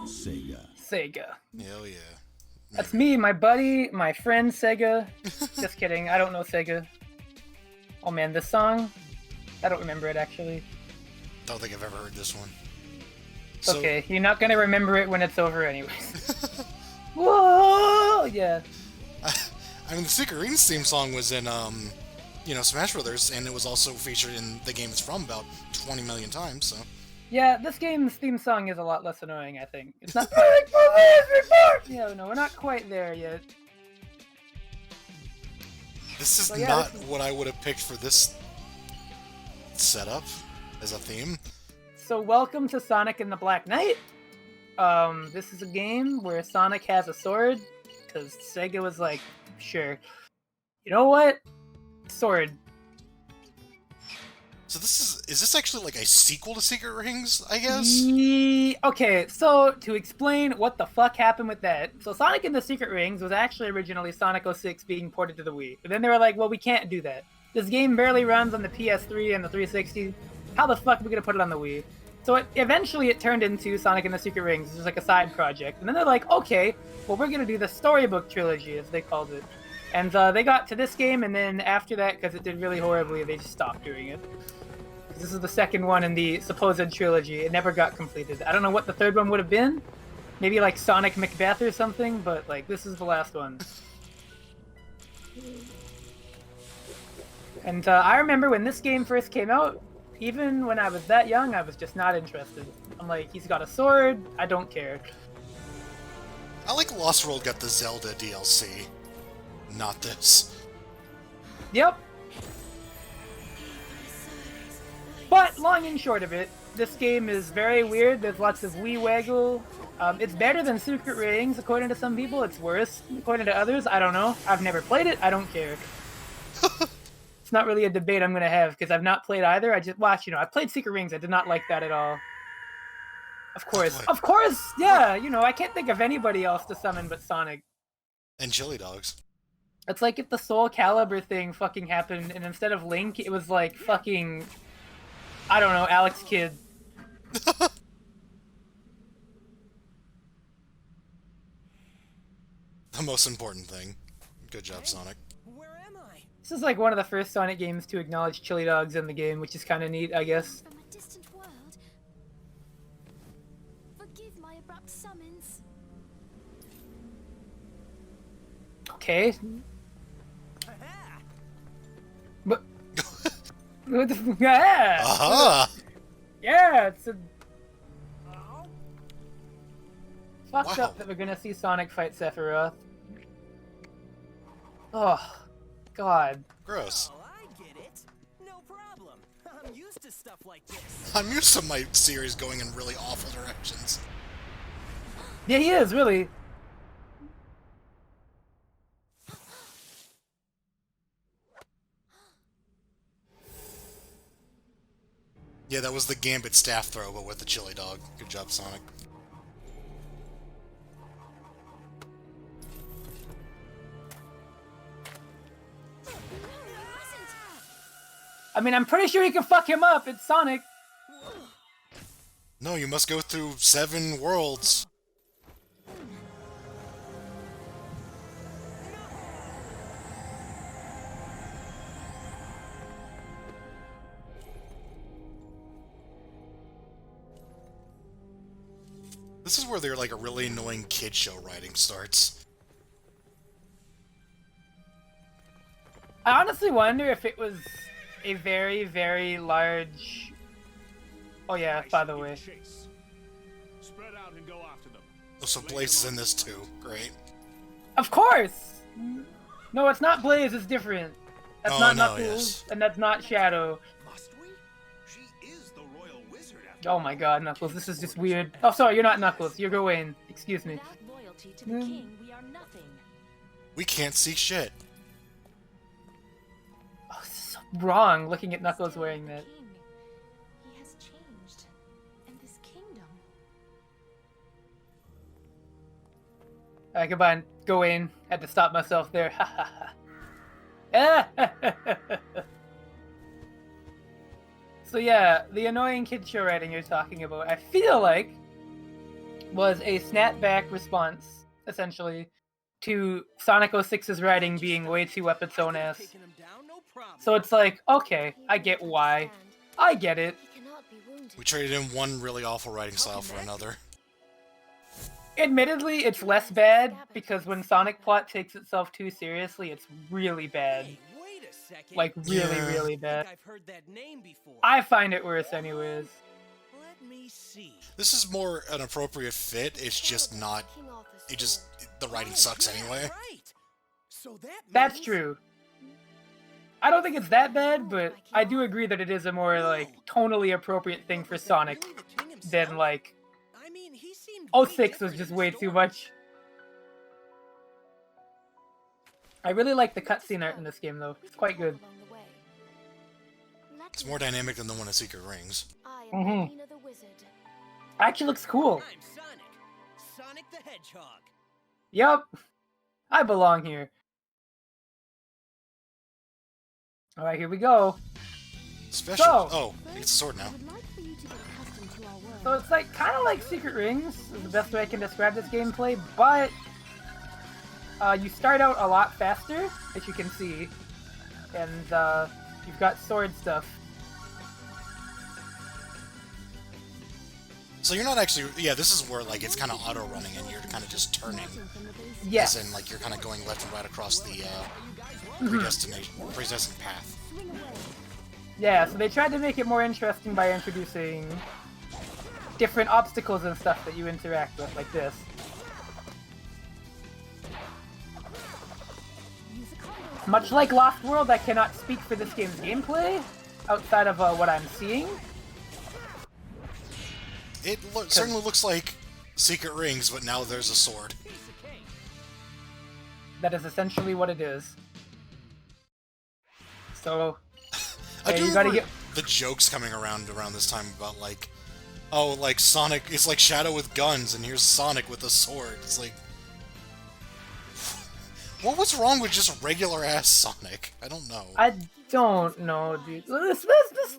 Sega. Sega. Hell yeah. That's me, my buddy, my friend Sega. Just kidding, I don't know Sega. Oh man, this song? I don't remember it actually. Don't think I've ever heard this one. Okay, you're not gonna remember it when it's over anyways. Whoa! Yeah. I mean, the Secret Rings theme song was in, Smash Brothers, and it was also featured in the game it's from about 20 million times, so... Yeah, this game's theme song is a lot less annoying, I think. It's not Panic Police Report! Yeah, no, we're not quite there yet. This is not what I would have picked for this setup as a theme. So welcome to Sonic and the Black Knight. This is a game where Sonic has a sword, because Sega was like, sure. You know what? Sword. So is this actually like a sequel to Secret Rings, I guess? Okay, so to explain what the fuck happened with that, so Sonic and the Secret Rings was actually originally Sonic 06 being ported to the Wii. But then they were like, well, we can't do that. This game barely runs on the PS3 and the 360. How the fuck are we gonna put it on the Wii? So eventually it turned into Sonic and the Secret Rings, just like a side project. And then they're like, okay, well, we're gonna do the storybook trilogy, as they called it. And they got to this game, and then after that, because it did really horribly, they just stopped doing it. This is the second one in the supposed trilogy. It never got completed. I don't know what the third one would have been. Maybe like Sonic Macbeth or something, but like this is the last one. And I remember when this game first came out, even when I was that young, I was just not interested. I'm like, he's got a sword, I don't care. I like Lost World got the Zelda DLC, not this. Yep. But, long and short of it, this game is very weird. There's lots of wee waggle. It's better than Secret Rings, according to some people. It's worse, according to others. I don't know. I've never played it. I don't care. It's not really a debate I'm going to have, because I've not played either. I just watched, I played Secret Rings. I did not like that at all. Of course. Of course! Yeah, I can't think of anybody else to summon but Sonic. And chili dogs. It's like if the Soul Calibur thing fucking happened, and instead of Link, it was like fucking... I don't know, Alex Kidd. The most important thing. Good job, Sonic. Where am I? This is like one of the first Sonic games to acknowledge chili dogs in the game, which is kind of neat, I guess. From a distant world. Forgive my abrupt summons. Okay. But... What the yeah! Aha! Yeah, it's a... Fucked up that we're gonna see Sonic fight Sephiroth. Oh, God. Gross. Oh, I get it. No problem. I'm used to stuff like this. I'm used to my series going in really awful directions. Yeah, he is, really. Yeah, that was the Gambit staff throw, but with the chili dog. Good job, Sonic. I mean, I'm pretty sure you can fuck him up. It's Sonic. No, you must go through 7 worlds. This is where a really annoying kid show writing starts. I honestly wonder if it was a very, very large... Oh yeah, by the way. Spread out and go after them. Oh, so Blaze is in this too. Great. Of course! No, it's not Blaze, it's different. That's not Knuckles, and that's not Shadow. Must we? She is the royal wizard after Oh my god, Knuckles, this is just weird. Oh, sorry, you're not Knuckles, you're Gawain. Excuse me. Without loyalty to the king, we are nothing. We can't see shit. Oh, this is so wrong, looking at Knuckles wearing that. King, he has changed. And this kingdom. Alright, goodbye, Gawain. Had to stop myself there. Ha ha ha. So yeah, the annoying kid show writing you're talking about, I feel like was a snapback response, essentially, to Sonic 06's writing being way too up its own ass. Taking him down, no problem. So it's like, okay, I get why. I get it. He cannot be wounded. We traded in one really awful writing style for another. Admittedly, it's less bad, because when Sonic plot takes itself too seriously, it's really bad. Hey, wait a second. Like, really, Yeah. really I bad. think I've heard that name before. I find it worse anyways. Let me see. This is more an appropriate fit, it's just not... King Arthur's It just... sword. The writing Oh, sucks yeah, anyway. Right. So that That's means- true. I don't think it's that bad, but I do agree that it is a more, like, tonally appropriate thing for Was that Sonic really the king than, himself? like, I mean, he seemed 06 was different just in way the too story. much. I really like the cutscene art in this game, though. We It's can quite help good. along the way. It's more dynamic than the one in Secret Rings. I am Mhm. Nina the Wizard. Actually looks cool. I'm Sonic. Sonic the Hedgehog. Yup. I belong here. Alright, here we go. Special... So- Oh, it's a sword now. So it's like kind of like Secret Rings is the best way I can describe this gameplay, but you start out a lot faster, as you can see, and you've got sword stuff. So you're not actually... Yeah, this is where, like, it's kind of auto-running and you're kind of just turning. Yes. As in, like, you're kind of going left and right across the Mm-hmm. predestined path. Yeah, so they tried to make it more interesting by introducing different obstacles and stuff that you interact with, like this. Much like Lost World, I cannot speak for this game's gameplay outside of what I'm seeing. It certainly looks like Secret Rings, but now there's a sword. That is essentially what it is. So, I yeah, do you gotta remember get... the jokes coming around this time about, like, oh, like, Sonic is like Shadow with guns, and here's Sonic with a sword. It's like... What was wrong with just regular-ass Sonic? I don't know. I don't know, dude.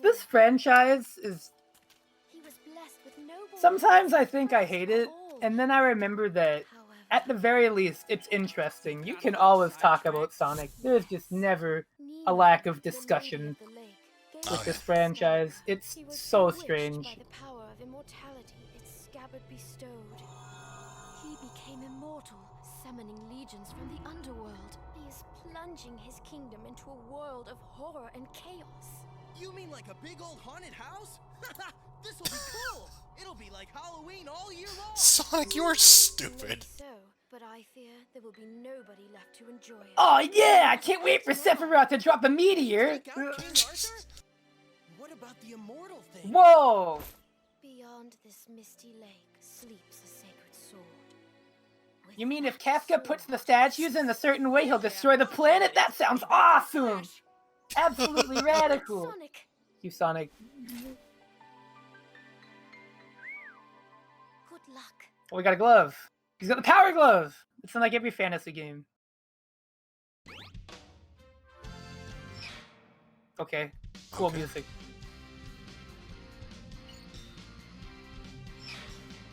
This franchise is... He was blessed with noble Sometimes I words think I and hate words it, of all. and then I remember that, However, at the very least, it's interesting. You can always talk about Sonic. There's just never a lack of discussion the Lady of the Lake gave Oh, with yeah. this franchise. It's He was so bewitched strange. By the power of immortality its scabbard bestowed. He became immortal, summoning legions from the underworld. He is plunging his kingdom into a world of horror and chaos. You mean like a big old haunted house? This'll be cool. It'll be like Halloween all year long. Sonic, you are stupid. Maybe so, but I fear there will be nobody left to enjoy it. Oh yeah, I can't wait for Sephiroth to drop a meteor! Take out King Arthur? What about the immortal thing? Whoa! Beyond this misty lake sleeps a sacred sword. With You mean if that Kafka puts sword, the statues in a certain way, he'll destroy the planet? That sounds awesome! Absolutely radical! Sonic, You Sonic. good luck. Oh, we got a glove. He's got the power glove! It's in like every fantasy game. Okay. Cool Okay. music.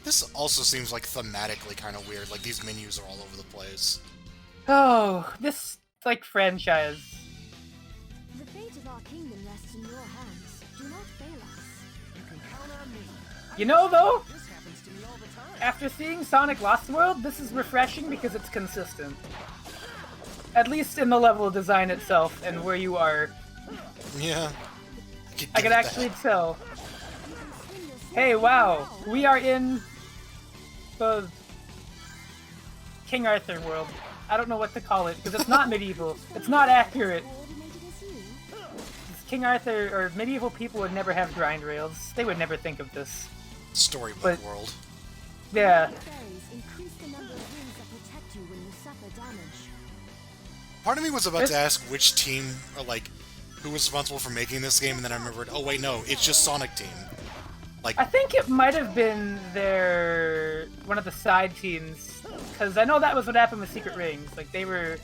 This also seems like thematically kind of weird. Like, these menus are all over the place. Oh, this, like, franchise. The fate of our kingdom rests in your hands. Do not fail us. You can count on me. You know, though, This happens to me all the time. after seeing Sonic Lost World, this is refreshing because it's consistent. At least in the level design itself and where you are. Yeah. I can actually tell. Hey, wow, we are in the King Arthur world. I don't know what to call it, because it's not medieval. It's not accurate. King Arthur, or medieval people would never have grind rails. They would never think of this. Storybook But- world. Yeah. Part of me was about to ask which team, or like, who was responsible for making this game, and then I remembered, oh wait, no, it's just Sonic Team. Like, I think it might have been one of the side teams, because I know that was what happened with Secret Rings. Like, they were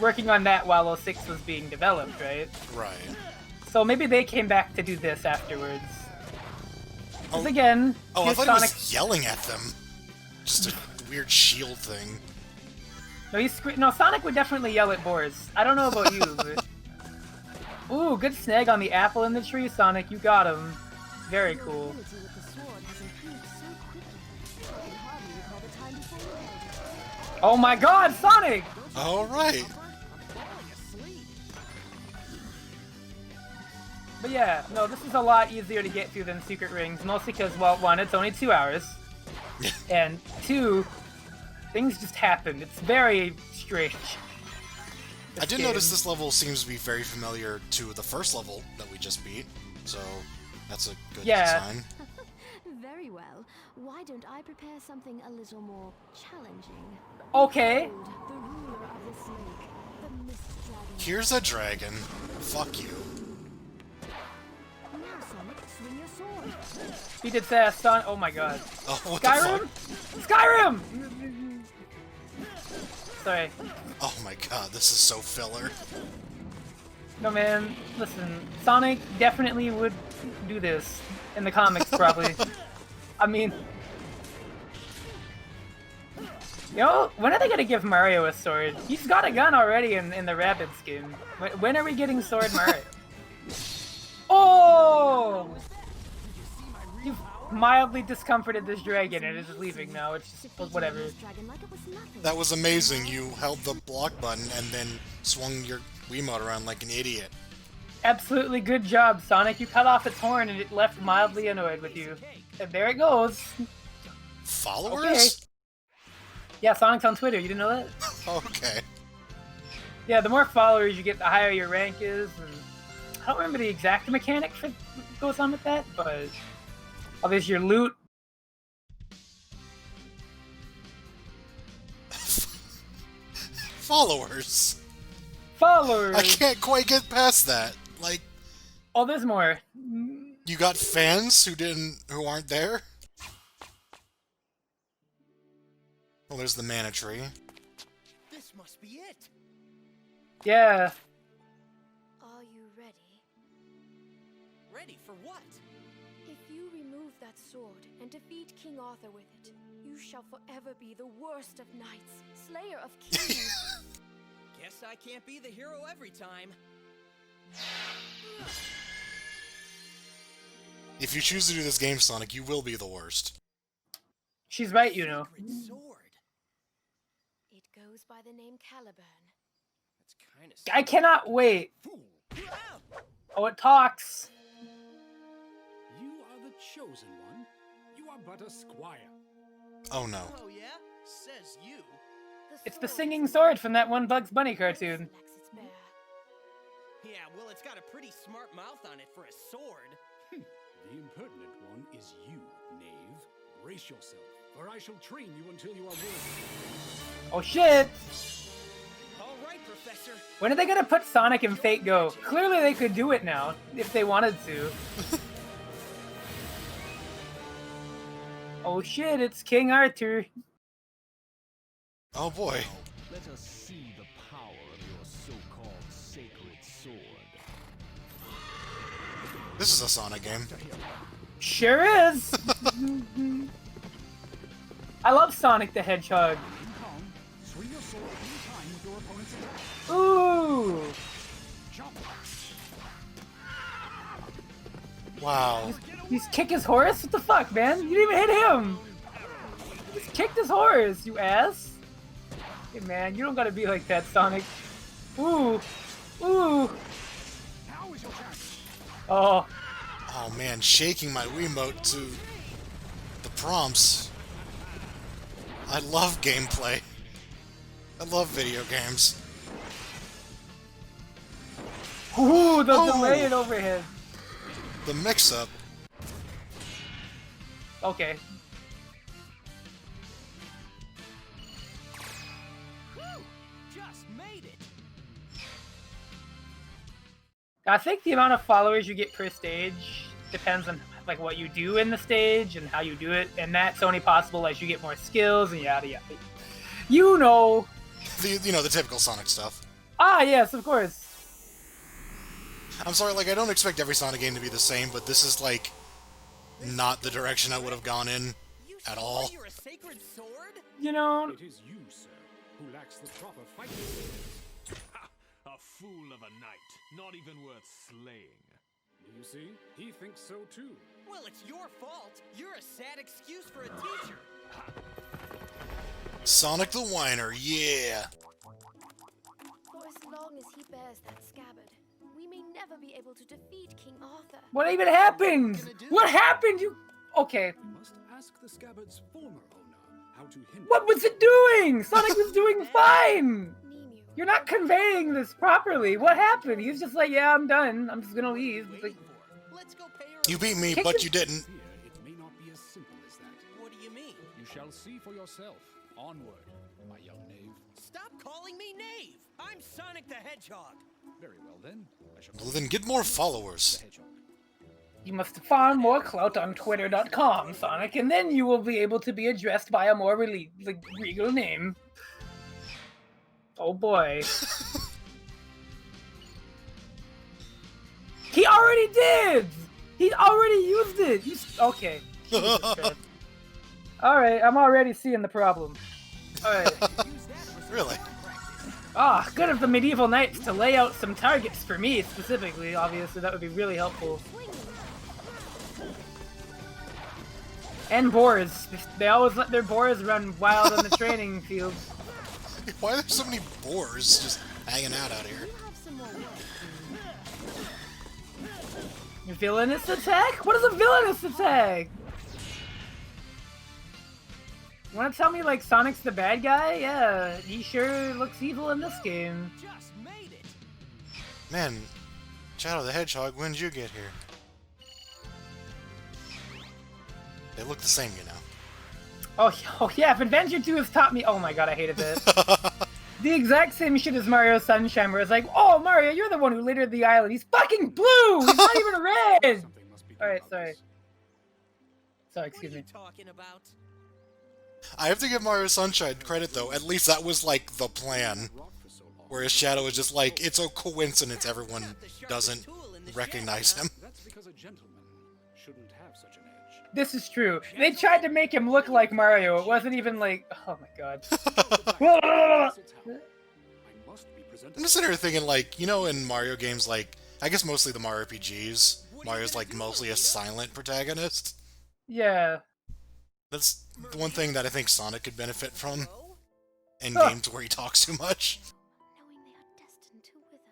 working on that while 06 was being developed, right? right. So maybe they came back to do this afterwards. Because Oh. again, Oh, I here's thought Sonic. he was yelling at them. Just a weird shield thing. No, Sonic would definitely yell at boars. I don't know about you, but... Ooh, good snag on the apple in the tree, Sonic. You got him. Very cool. Ability with the sword has improved so quickly. I can hardly recall the time before you held it. Oh my god, Sonic! Alright. But yeah, no, this is a lot easier to get through than Secret Rings, mostly because, well, one, it's only 2 hours, and two, things just happen. It's very strange. I did notice this level seems to be very familiar to the first level that we just beat, so that's a good sign. Very well. Why don't I prepare something a little more challenging? Okay. Behold, the ruler of this lake, the Mist Dragon. Here's a dragon. Fuck you. Now, Sonic, swing your sword. He did that, son. Oh my god. Oh, what Skyrim? the fuck? Skyrim! Sorry. Oh my god, this is so filler. No, man. Listen, Sonic definitely would do this in the comics, probably. I mean... You know, when are they gonna give Mario a sword? He's got a gun already in the Rabbids game. When are we getting Sword Mario? Oh! You've mildly discomforted this dragon and it is leaving now. It's just whatever. That was amazing. You held the block button and then swung your Wiimote around like an idiot. Absolutely good job, Sonic. You cut off its horn and it left mildly annoyed with you. And there it goes. Followers? Okay. Yeah, Sonic's on Twitter. You didn't know that? Okay. Yeah, the more followers you get, the higher your rank is. And I don't remember the exact mechanic that goes on with that, but obviously your loot. Followers. Followers. I can't quite get past that. Like, oh, there's more. you got fans who aren't there? Well, there's the mana tree. This must be it. Yeah. Are you ready? Ready for what? If you remove that sword and defeat King Arthur with it, you shall forever be the worst of knights, slayer of kings. Guess I can't be the hero every time. If you choose to do this game, Sonic, you will be the worst. She's right, you know. Secret sword. It goes by the name Caliburn. That's kind of. I cannot wait. Fool, Oh, it talks. you are the chosen one. You are but a squire. Oh no. Oh yeah, says you. It's the singing sword from that one Bugs Bunny cartoon. Selects its bearer. Yeah, well, it's got a pretty smart mouth on it for a sword. The impertinent one is you, knave. Brace yourself, for I shall train you until you are worthy. Oh shit! All right, Professor. When are they gonna put Sonic in Fate Go? Clearly they could do it now, if they wanted to. Oh shit, it's King Arthur. Oh boy. Let us see the power of your so-called sacred sword. This is a Sonic game. Sure is! I love Sonic the Hedgehog. Kong, swing your sword any time with your opponent's attack. Ooh! Jump. Wow. He's kicked his horse? What the fuck, man? You didn't even hit him! You just kicked his horse, you ass! Hey man, you don't gotta be like that, Sonic. Ooh! Ooh! Now is your chance. Oh. Oh man, shaking my Wiimote to the prompts. I love gameplay. I love video games. Ooh, the Oh. delay and overhead. The mix-up. Okay. Whew, just made it. I think the amount of followers you get per stage depends on like what you do in the stage and how you do it, and that's only possible as you get more skills and yada yada. You know. The typical Sonic stuff. Ah, yes, of course. I'm sorry, like, I don't expect every Sonic game to be the same, but this is, like, not the direction I would have gone in You at sure all. you're a sacred sacred sword? You know, It is you, sir, who lacks the proper fighting skills. A fool of a knight, not even worth slaying. Do you see? He thinks so too. Well, it's your fault. You're a sad excuse for a teacher. Sonic the Whiner, yeah! For as long as he bears that scabbard, we may never be able to defeat King Arthur. what even happened? What happened? You okay? You must ask the scabbard's former owner how to hinder. What was it doing? Sonic was doing fine. Nemu. You're not conveying this properly. What happened? He was just like, yeah, I'm done. I'm just gonna leave. It's like, Waiting for. Let's go pay her. You beat me, Kick but him- you didn't. Fear it may not be as simple as that. What do you mean? You shall see for yourself. Onward, my young knave. Stop calling me knave. I'm Sonic the Hedgehog. Very well then. I shall Well, then get more followers. the hedgehog. you must find more clout on Twitter.com, Sonic, and then you will be able to be addressed by a more regal name. Oh boy. He already did! He already used it! Okay. Jesus Christ. Alright, I'm already seeing the problem. Alright. Really? Ah, good of the medieval knights to lay out some targets for me specifically, obviously, that would be really helpful. And boars. They always let their boars run wild on the training field. Why are there so many boars just hanging out here? You have some more work. Villainous attack? What is a villainous attack? You wanna tell me, like, Sonic's the bad guy? Yeah, he sure looks evil in this game. Just made it. Man, Shadow the Hedgehog, when did you get here? They look the same, you know. Oh yeah, if Adventure 2 has taught me— oh my god, I hated that. The exact same shit as Mario Sunshine, where it's like, oh, Mario, you're the one who littered the island. He's fucking blue! He's not even red! Something must be done Alright, about sorry. this. Sorry, What excuse are you me. talking about? I have to give Mario Sunshine credit, though. At least that was, like, the plan. Rock for so long. Whereas Shadow is just like, it's a coincidence everyone doesn't recognize him. That's because a gentleman shouldn't have such an edge. This is true. They tried to make him look like Mario. It wasn't even like— oh my god. That's its how. I must be presented. I'm just sitting here thinking, like, you know, in Mario games, like, I guess mostly the Mario RPGs, Mario's, like, mostly a silent protagonist. Yeah. That's the one thing that I think Sonic could benefit from Bro? in Huh. games where he talks too much. Knowing they are destined to wither.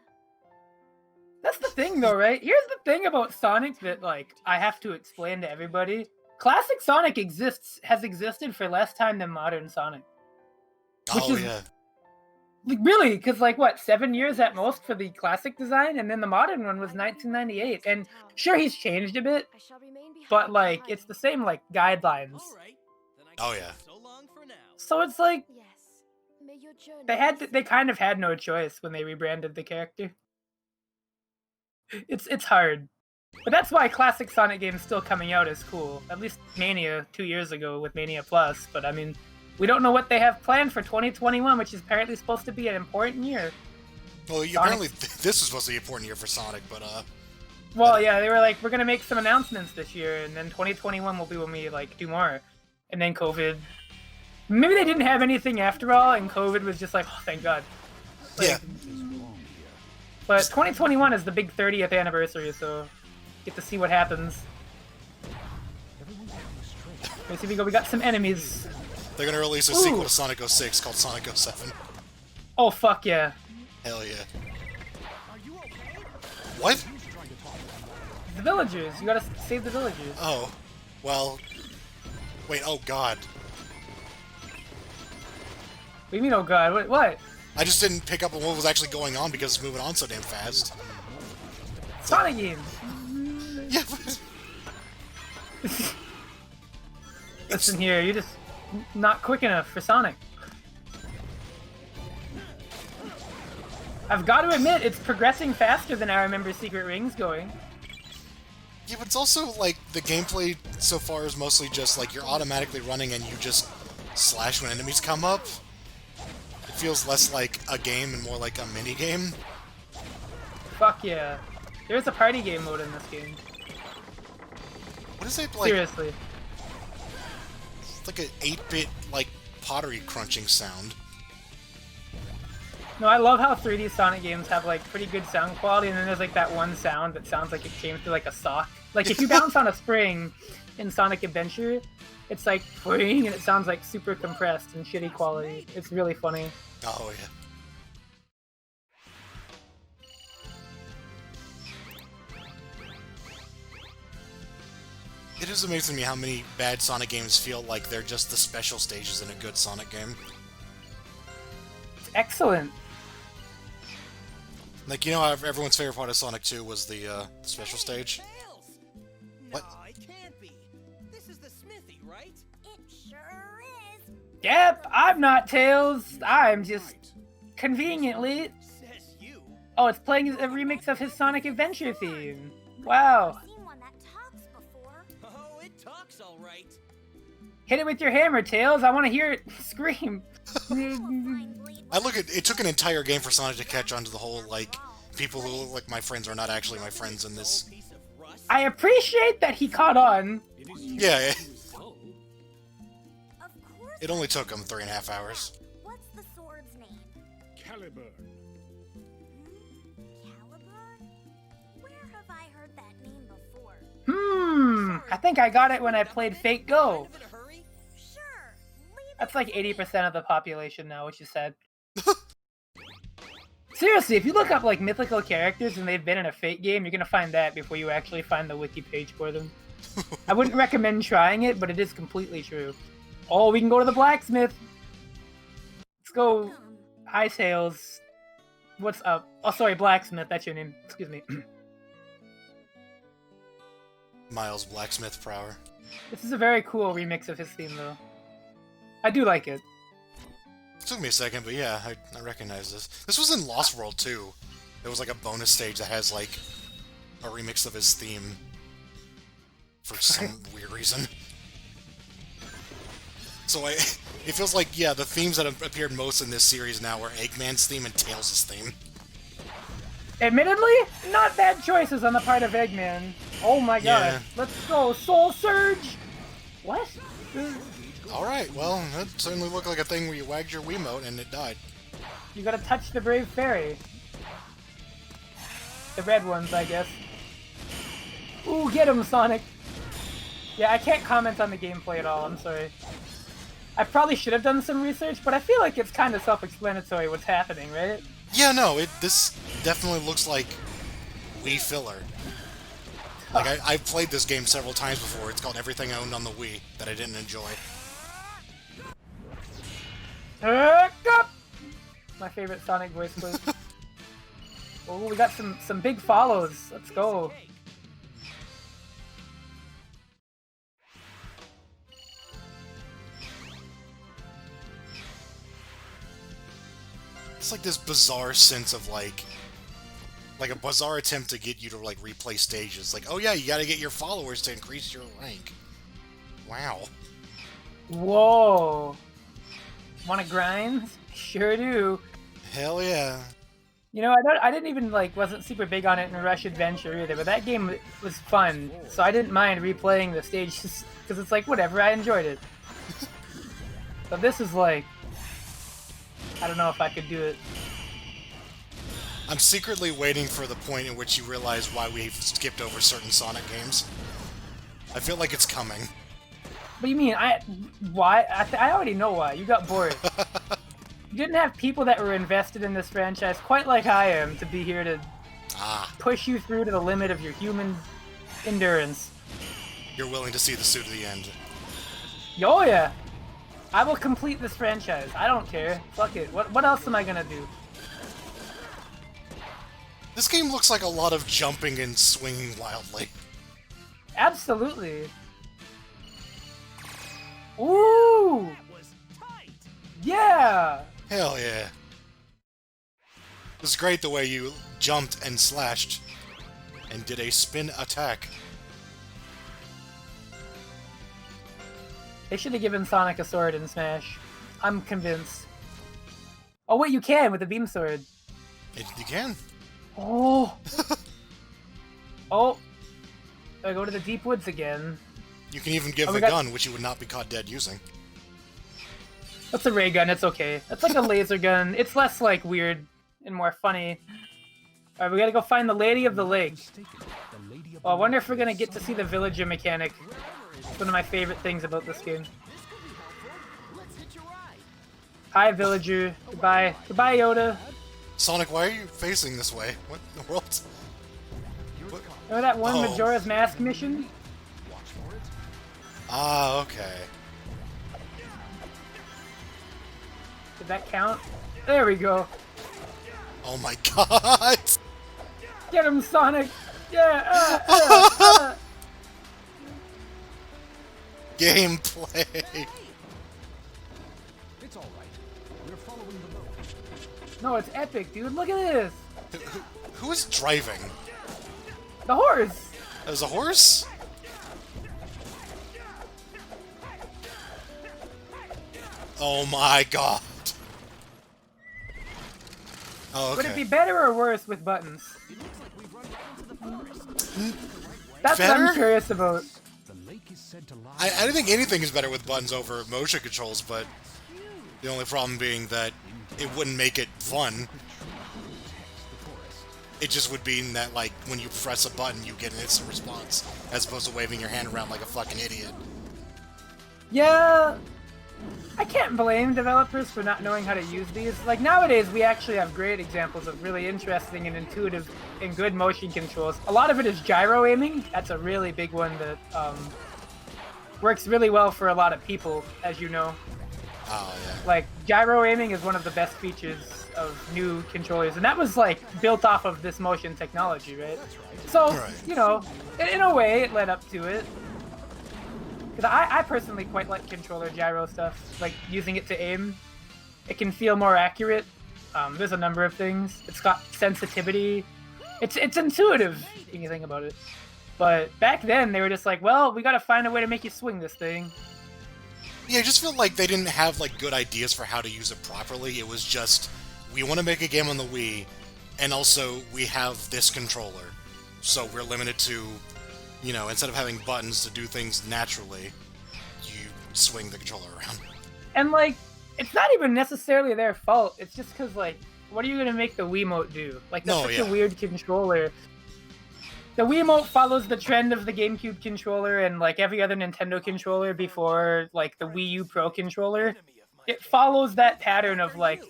That's the thing, though, right? Here's the thing about Sonic that, like, I have to explain to everybody. Classic Sonic has existed for less time than modern Sonic. Which Oh, is- yeah. Like, really? Because, like, what, 7 years at most for the classic design? And then the modern one was 1998. And sure, he's changed a bit, I shall remain behind but, like, behind. it's the same, like, guidelines. All right. Then I Oh, guess yeah. So long for now. So it's like, Yes. May your journey they kind of had no choice when they rebranded the character. It's hard. But that's why classic Sonic games still coming out is cool. At least Mania 2 years ago with Mania Plus. But I mean, we don't know what they have planned for 2021, which is apparently supposed to be an important year. Well, apparently this was supposed to be an important year for Sonic, but, Well, yeah, they were like, we're gonna make some announcements this year, and then 2021 will be when we like do more. And then COVID. Maybe they didn't have anything after all, and COVID was just like, oh, thank God. Like, yeah. But 2021 is the big 30th anniversary, so get to see what happens. Let's see if we got some enemies. They're gonna release a sequel to Sonic 06 called Sonic 07. Oh fuck yeah! Hell yeah. Are you okay? What? The villagers. You gotta save the villagers. Oh. Well. Wait, oh god. What do you mean? Oh god! What? I just didn't pick up on what was actually going on because it's moving on so damn fast. Sonic games. Yeah, but Listen here, you're just not quick enough for Sonic. I've got to admit, it's progressing faster than I remember Secret Rings going. yeah, but it's also like the gameplay so far is mostly just like you're automatically running and you just slash when enemies come up. It feels less like a game and more like a mini game. Fuck yeah. There's a party game mode in this game. What is it like? Seriously. like an 8-bit, like, pottery crunching sound. No, I love how 3D Sonic games have like pretty good sound quality, and then there's like that one sound that sounds like it came through like a sock. Like if you bounce on a spring in Sonic Adventure, it's like and it sounds like super compressed and shitty quality. It's really funny. Oh, yeah. It is amazing to me how many bad Sonic games feel like they're just the special stages in a good Sonic game. It's excellent. Like, you know how everyone's favorite part of Sonic 2 was the special stage? Tails! What? No, it can't be. This is the smithy, right? It sure is. Yep, I'm not Tails. I'm just conveniently. Says you. Oh, it's playing a remix of his Sonic Adventure theme. Wow. I've seen one that talks before. Oh, it talks all right. Hit it with your hammer, Tails. I want to hear it scream. I look at it took an entire game for Sonic to catch on to the whole, like, people who look like my friends are not actually my friends in this. Piece of rust. I appreciate that he caught on. It is Yeah, dull. Of course. it only took him 3.5 hours. What's the sword's name? Caliburn. Caliburn? Where have I heard that name before? I think I got it when I played Fate Go. Kind of in a hurry? Sure. Leave That's it like to 80% of the population now, which is sad. Seriously, if you look up like mythical characters and they've been in a Fate game, you're gonna find that before you actually find the wiki page for them. I wouldn't recommend trying it, but it is completely true. Oh, we can go to the blacksmith. Let's go. Welcome. Hi, Tails. What's up? Oh, sorry, blacksmith. That's your name. Excuse me. Miles Blacksmith Prower. This is a very cool remix of his theme, though. I do like it. It took me a second, but yeah, I recognize this. This was in Lost World too. There was like a bonus stage that has like a remix of his theme for some weird reason. So it feels like, yeah, the themes that have appeared most in this series now are Eggman's theme and Tails' theme. Admittedly, not bad choices on the part of Eggman. Oh my god. Yeah. Let's go, Soul Surge! What? Alright, well, that certainly looked like a thing where you wagged your Wiimote and it died. You gotta touch the Brave Fairy. The red ones, I guess. Ooh, get him, Sonic! Yeah, I can't comment on the gameplay at all, I'm sorry. I probably should have done some research, but I feel like it's kind of self-explanatory what's happening, right? Yeah, no, this definitely looks like Wii filler. Like, I've played this game several times before. It's called Everything I Owned on the Wii that I didn't enjoy. Up! My favorite Sonic voice, please. Oh, we got some big follows. Let's go. It's like this bizarre sense of like a bizarre attempt to get you to like replay stages. Like, oh yeah, you gotta get your followers to increase your rank. Wow. Whoa. Wanna grind? Sure do. Hell yeah. You know, I didn't even wasn't super big on it in Rush Adventure either, but that game was fun, so I didn't mind replaying the stage because it's like whatever, I enjoyed it. But this is like, I don't know if I could do it. I'm secretly waiting for the point in which you realize why we've skipped over certain Sonic games. I feel like it's coming. What do you mean? Why? I already know why. You got bored. You didn't have people that were invested in this franchise quite like I am to be here to push you through to the limit of your human endurance. You're willing to see the suit to the end. Oh yeah. I will complete this franchise. I don't care. Fuck it. What else am I gonna do? This game looks like a lot of jumping and swinging wildly. Absolutely. Ooh! That was tight. Yeah! Hell yeah. It was great the way you jumped and slashed and did a spin attack. They should have given Sonic a sword in Smash. I'm convinced. Oh wait, you can with the beam sword. You can. Oh! Oh! I go to the deep woods again. You can even give Oh, a we got- gun, which you would not be caught dead using. That's a ray gun, it's okay. That's like a laser gun. It's less, like, weird and more funny. Alright, we gotta go find the Lady of the Lake. Well, I wonder if we're gonna get to see the villager mechanic. It's one of my favorite things about this game. Hi, villager. Goodbye. Goodbye, Yoda. Sonic, why are you facing this way? What in the world? What? Remember that one Oh. Majora's Mask mission? Ah, okay. Did that count? There we go. Oh my god! Get him, Sonic! Yeah! Gameplay! It's all right. We're following the boat. No, it's epic, dude. Look at this! Who is driving? The horse! There's a horse? Oh my god. Oh, okay. Would it be better or worse with buttons? That's what Better? I'm curious about. The lake is said to lie. I don't think anything is better with buttons over motion controls, but the only problem being that it wouldn't make it fun. It just would mean that, like, when you press a button, you get an instant response, as opposed to waving your hand around like a fucking idiot. Yeah, I can't blame developers for not knowing how to use these. Like, nowadays, we actually have great examples of really interesting and intuitive and good motion controls. A lot of it is gyro aiming. That's a really big one that works really well for a lot of people, as you know. Oh, yeah. Like, gyro aiming is one of the best features of new controllers, and that was, like, built off of this motion technology, right? So, Right. you know, in a way, it led up to it. Because I personally quite like controller gyro stuff, like using it to aim. It can feel more accurate. There's a number of things. It's got sensitivity. It's intuitive, if you think about it. But back then, they were just like, well, we gotta find a way to make you swing this thing. Yeah, I just feel like they didn't have, like, good ideas for how to use it properly. It was just, we want to make a game on the Wii, and also we have this controller. So we're limited to, you know, instead of having buttons to do things naturally, you swing the controller around. And, like, it's not even necessarily their fault. It's just because, like, what are you gonna make the Wiimote do? Like, that's such a weird controller. The Wiimote follows the trend of the GameCube controller and, like, every other Nintendo controller before, like, the Wii U Pro controller. It follows that pattern of, like,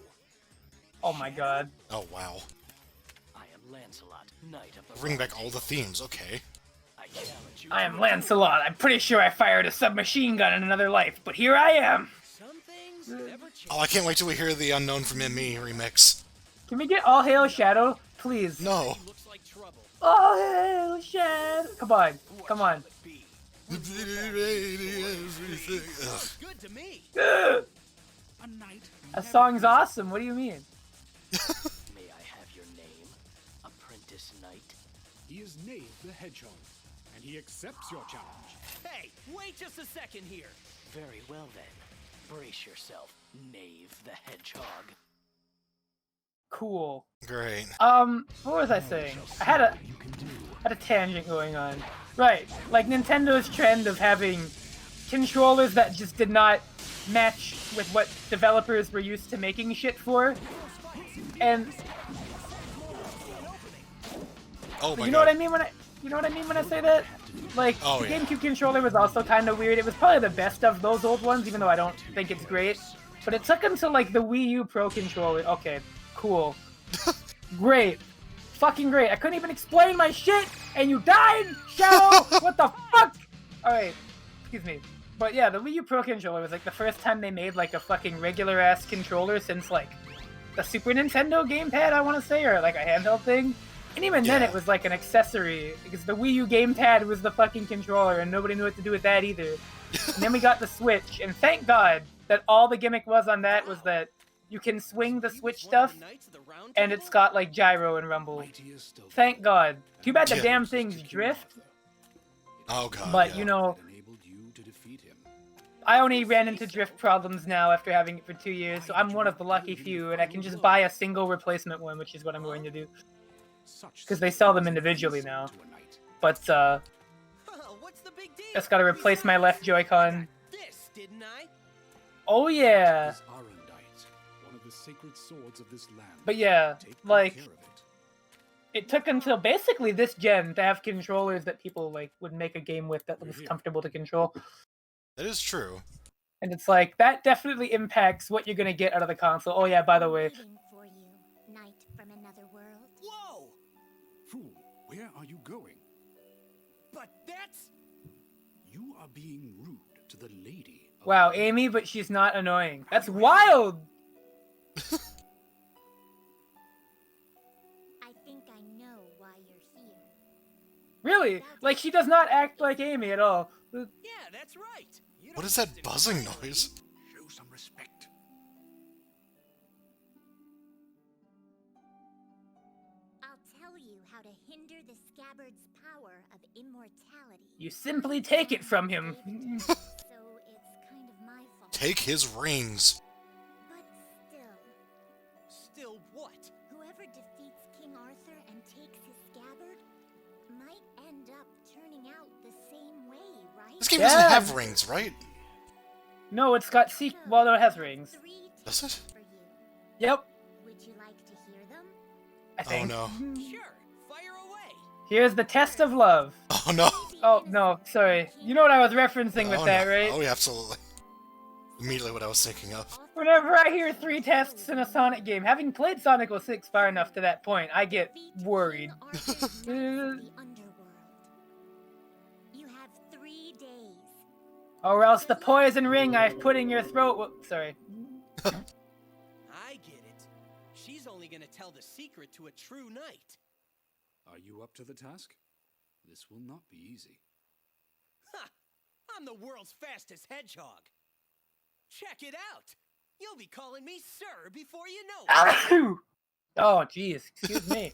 oh my god. Oh, wow. I am Lancelot, knight of the Bring back all the themes, okay. I challenge you. I am Lancelot. I'm pretty sure I fired a submachine gun in another life, but here I am. Some things never change. Oh, I can't wait till we hear the Unknown from Me remix. Can we get All Hail Shadow? Please. No. Looks like trouble. All Hail Shadow. Come on. Come on. Be. Everything. Ugh. Good to me. Ugh. A knight. That song's awesome. What do you mean? May I have your name, apprentice knight? He is Knave the Hedgehog, and he accepts your challenge. Hey, wait just a second here. Very well then. Brace yourself, Knave the Hedgehog. Cool. Great. What was I saying? I had a tangent going on. Right, like Nintendo's trend of having controllers that just did not match with what developers were used to making shit for. And Oh my you know god. what I mean when I say that? Like, Oh, the yeah. GameCube controller was also kind of weird. It was probably the best of those old ones, even though I don't think it's great. But it took until, like, the Wii U Pro controller. Okay, cool. Great. Fucking great. I couldn't even explain my shit, and you died, Shadow! What the fuck? Alright, excuse me. But yeah, the Wii U Pro controller was, like, the first time they made, like, a fucking regular-ass controller since, like, the Super Nintendo gamepad, I want to say, or, like, a handheld thing. And even then, Yeah. it was like an accessory, because the Wii U gamepad was the fucking controller, and nobody knew what to do with that either. And then we got the Switch, and thank God that all the gimmick was on that was that you can swing the Switch stuff, and it's got, like, gyro and rumble. Mighty is still Thank God. Too bad the Yeah. damn things drift, Oh god. but, yeah. you know, that enabled you to defeat him. I only ran into drift problems now after having it for 2 years, so I'm one of the lucky few, and I can just buy a single replacement one, which is what I'm going to do. Such 'Cause they sell them individually now. to a knight. But, What's the big deal? just gotta replace my left Joy-Con. This, didn't I? Oh yeah. Is Arundite, one of the sacred swords of this land. But yeah, Take good like care of it. it took until basically this gen to have controllers that people like would make a game with that We're was here. comfortable to control. That is true. And it's like that definitely impacts what you're gonna get out of the console. Oh yeah, by the way, Waiting for you, knight from another world. Whoa! Fool, where are you going? But that's... You are being rude to the lady. of wow, the- Amy, but she's not annoying. That's wild. I think I know why you're here. Really? Like she does not act like Amy at all. Yeah, that's right. You What don't is that listen buzzing quietly. noise? Show some respect. I'll tell you how to hinder the scabbard's power of immortality. You simply take it from him. So it's kind of my fault. Take his rings. But still, Still what? whoever defeats King Arthur and takes his scabbard might end up turning out the same way, right? This game Yeah. doesn't have rings, right? No, it's got well, no, it has rings. 3 Does it? tests for you. Yep, Would you like to hear them? I think. Oh Sure, fire away. Here's the test of love. no. Oh no. Oh no, sorry. You know what I was referencing with Oh, that, no. right? Oh yeah, absolutely. Immediately what I was thinking of. Whenever I hear 3 tests in a Sonic game, having played Sonic 06 far enough to that point, I get Defeat worried. King Arthur's knights of the underworld. You have 3 days. Or else the poison ring I've put in your throat will... Sorry. I get it. She's only gonna tell the secret to a true knight. Are you up to the task? This will not be easy. Ha! I'm the world's fastest hedgehog. Check it out. You'll be calling me sir before you know it. Oh, jeez. Excuse me.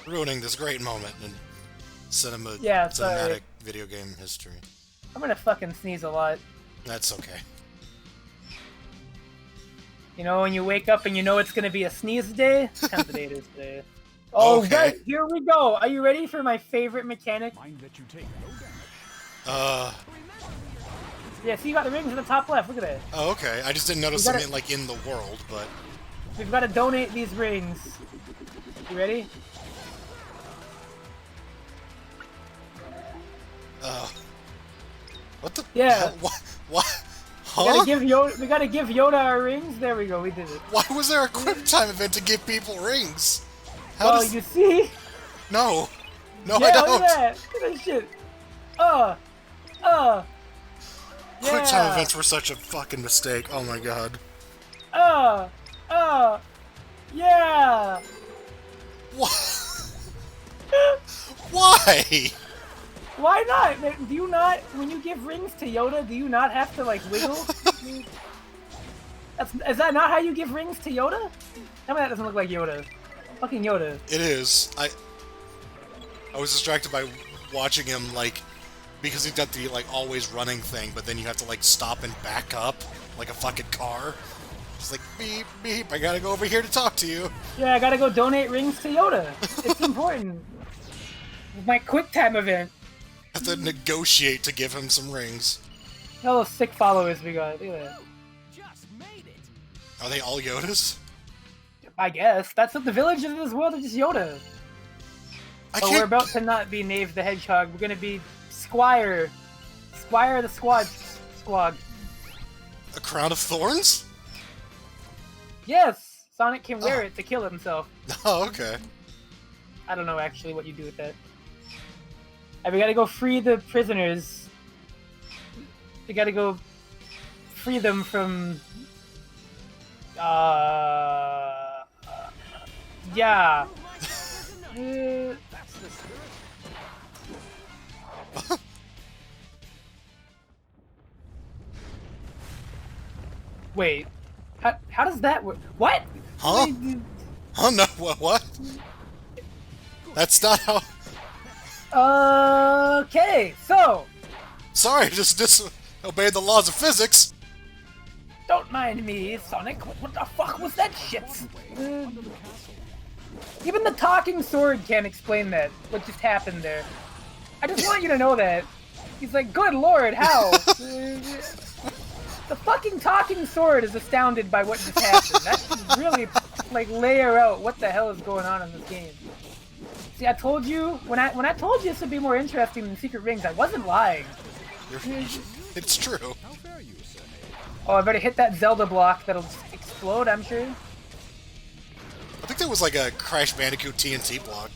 Ruining this great moment in Yeah, sorry. cinematic video game history. I'm gonna fucking sneeze a lot. That's okay. You know, when you wake up and you know it's gonna be a sneeze day? What kind of day it is today? Oh, Okay. right, here we go. Are you ready for my favorite mechanic? Mind that you take no damage. Yeah, see, you got the rings in the top left. Look at that. Oh, okay. I just didn't notice You them gotta- in, like in the world, but We've got to donate these rings. You ready? what the? Yeah. hell? What? What? We gotta Huh? give Yoda. We gotta give Yoda our rings. There we go. We did it. Why was there a quick time event to give people rings? How Well, does? you see? No. No, Yeah, I look don't. at that. Look at that shit. Quick time Yeah. events were such a fucking mistake. Oh my god. Yeah. What? Why? Why not? Do you not, when you give rings to Yoda, do you not have to, like, wiggle? Is that not how you give rings to Yoda? Tell me that doesn't look like Yoda. Fucking Yoda. It is. I was distracted by watching him, like, because he's got the, like, always running thing, but then you have to, like, stop and back up like a fucking car. It's like, beep, beep, I gotta go over here to talk to you. Yeah, I gotta go donate rings to Yoda. It's important. It's my quick time event. Have to negotiate to give him some rings. Look at all those sick followers we got. Look at that. Just made it. Are they all Yodas? I guess. That's what the villagers of this world are, just Yoda. I But we're can't. about to not be Knave the Hedgehog. We're gonna be Squire. Squire the Squad. A crown of thorns? Yes! Sonic can wear it to kill himself. Oh, okay. I don't know actually what you do with that. And we gotta go free the prisoners. We gotta go free them from... yeah. That's the spirit. Wait. How does that work? What? Huh? Oh no, what? That's not how... Okay, so... Sorry, just disobeyed the laws of physics. Don't mind me, Sonic. What the fuck was that shit? Even the talking sword can't explain that. What just happened there? I just want you to know that. He's like, good lord, how? The fucking talking sword is astounded by what just happened. That should really, like, layer out what the hell is going on in this game. See, I told you, when I told you this would be more interesting than Secret Rings, I wasn't lying. It's true. Oh, I better hit that Zelda block that'll just explode, I'm sure. I think that was like a Crash Bandicoot TNT block.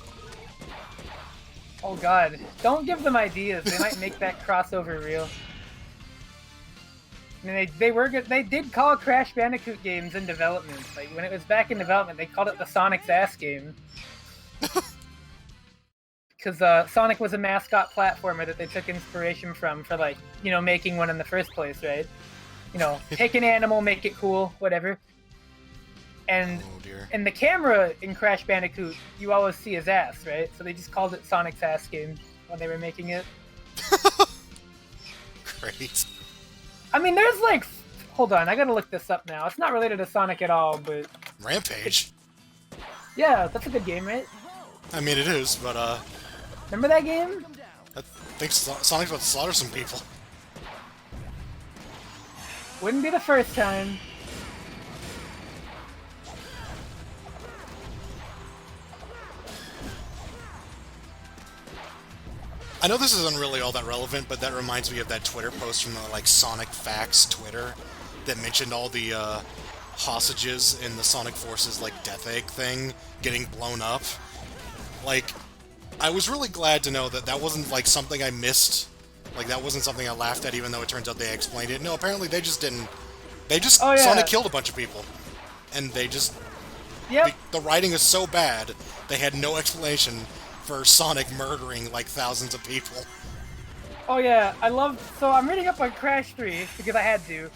Oh god, don't give them ideas. They might make that crossover real. I mean, they did call Crash Bandicoot games in development. Like, when it was back in development, they called it the Sonic's ass game. Because Sonic was a mascot platformer that they took inspiration from for, like, you know, making one in the first place, right? You know, take an animal, make it cool, whatever. And in the camera in Crash Bandicoot, you always see his ass, right? So they just called it Sonic's ass game when they were making it. Great. I mean, there's like... Hold on, I gotta look this up now. It's not related to Sonic at all, but... Rampage? Yeah, that's a good game, right? I mean, it is, but, Remember that game? I think Sonic's about to slaughter some people. Wouldn't be the first time. I know this isn't really all that relevant, but that reminds me of that Twitter post from the, like, Sonic Facts Twitter that mentioned all the, hostages in the Sonic Forces, like, Death Egg thing getting blown up. Like, I was really glad to know that that wasn't, like, something I missed. Like, that wasn't something I laughed at, even though it turns out they explained it. No, apparently they just didn't. They just... Oh, yeah. Sonic killed a bunch of people. And they just... Yep. The writing is so bad, they had no explanation for Sonic murdering, like, thousands of people. Oh yeah, I love... So I'm reading up on Crash 3, because I had to.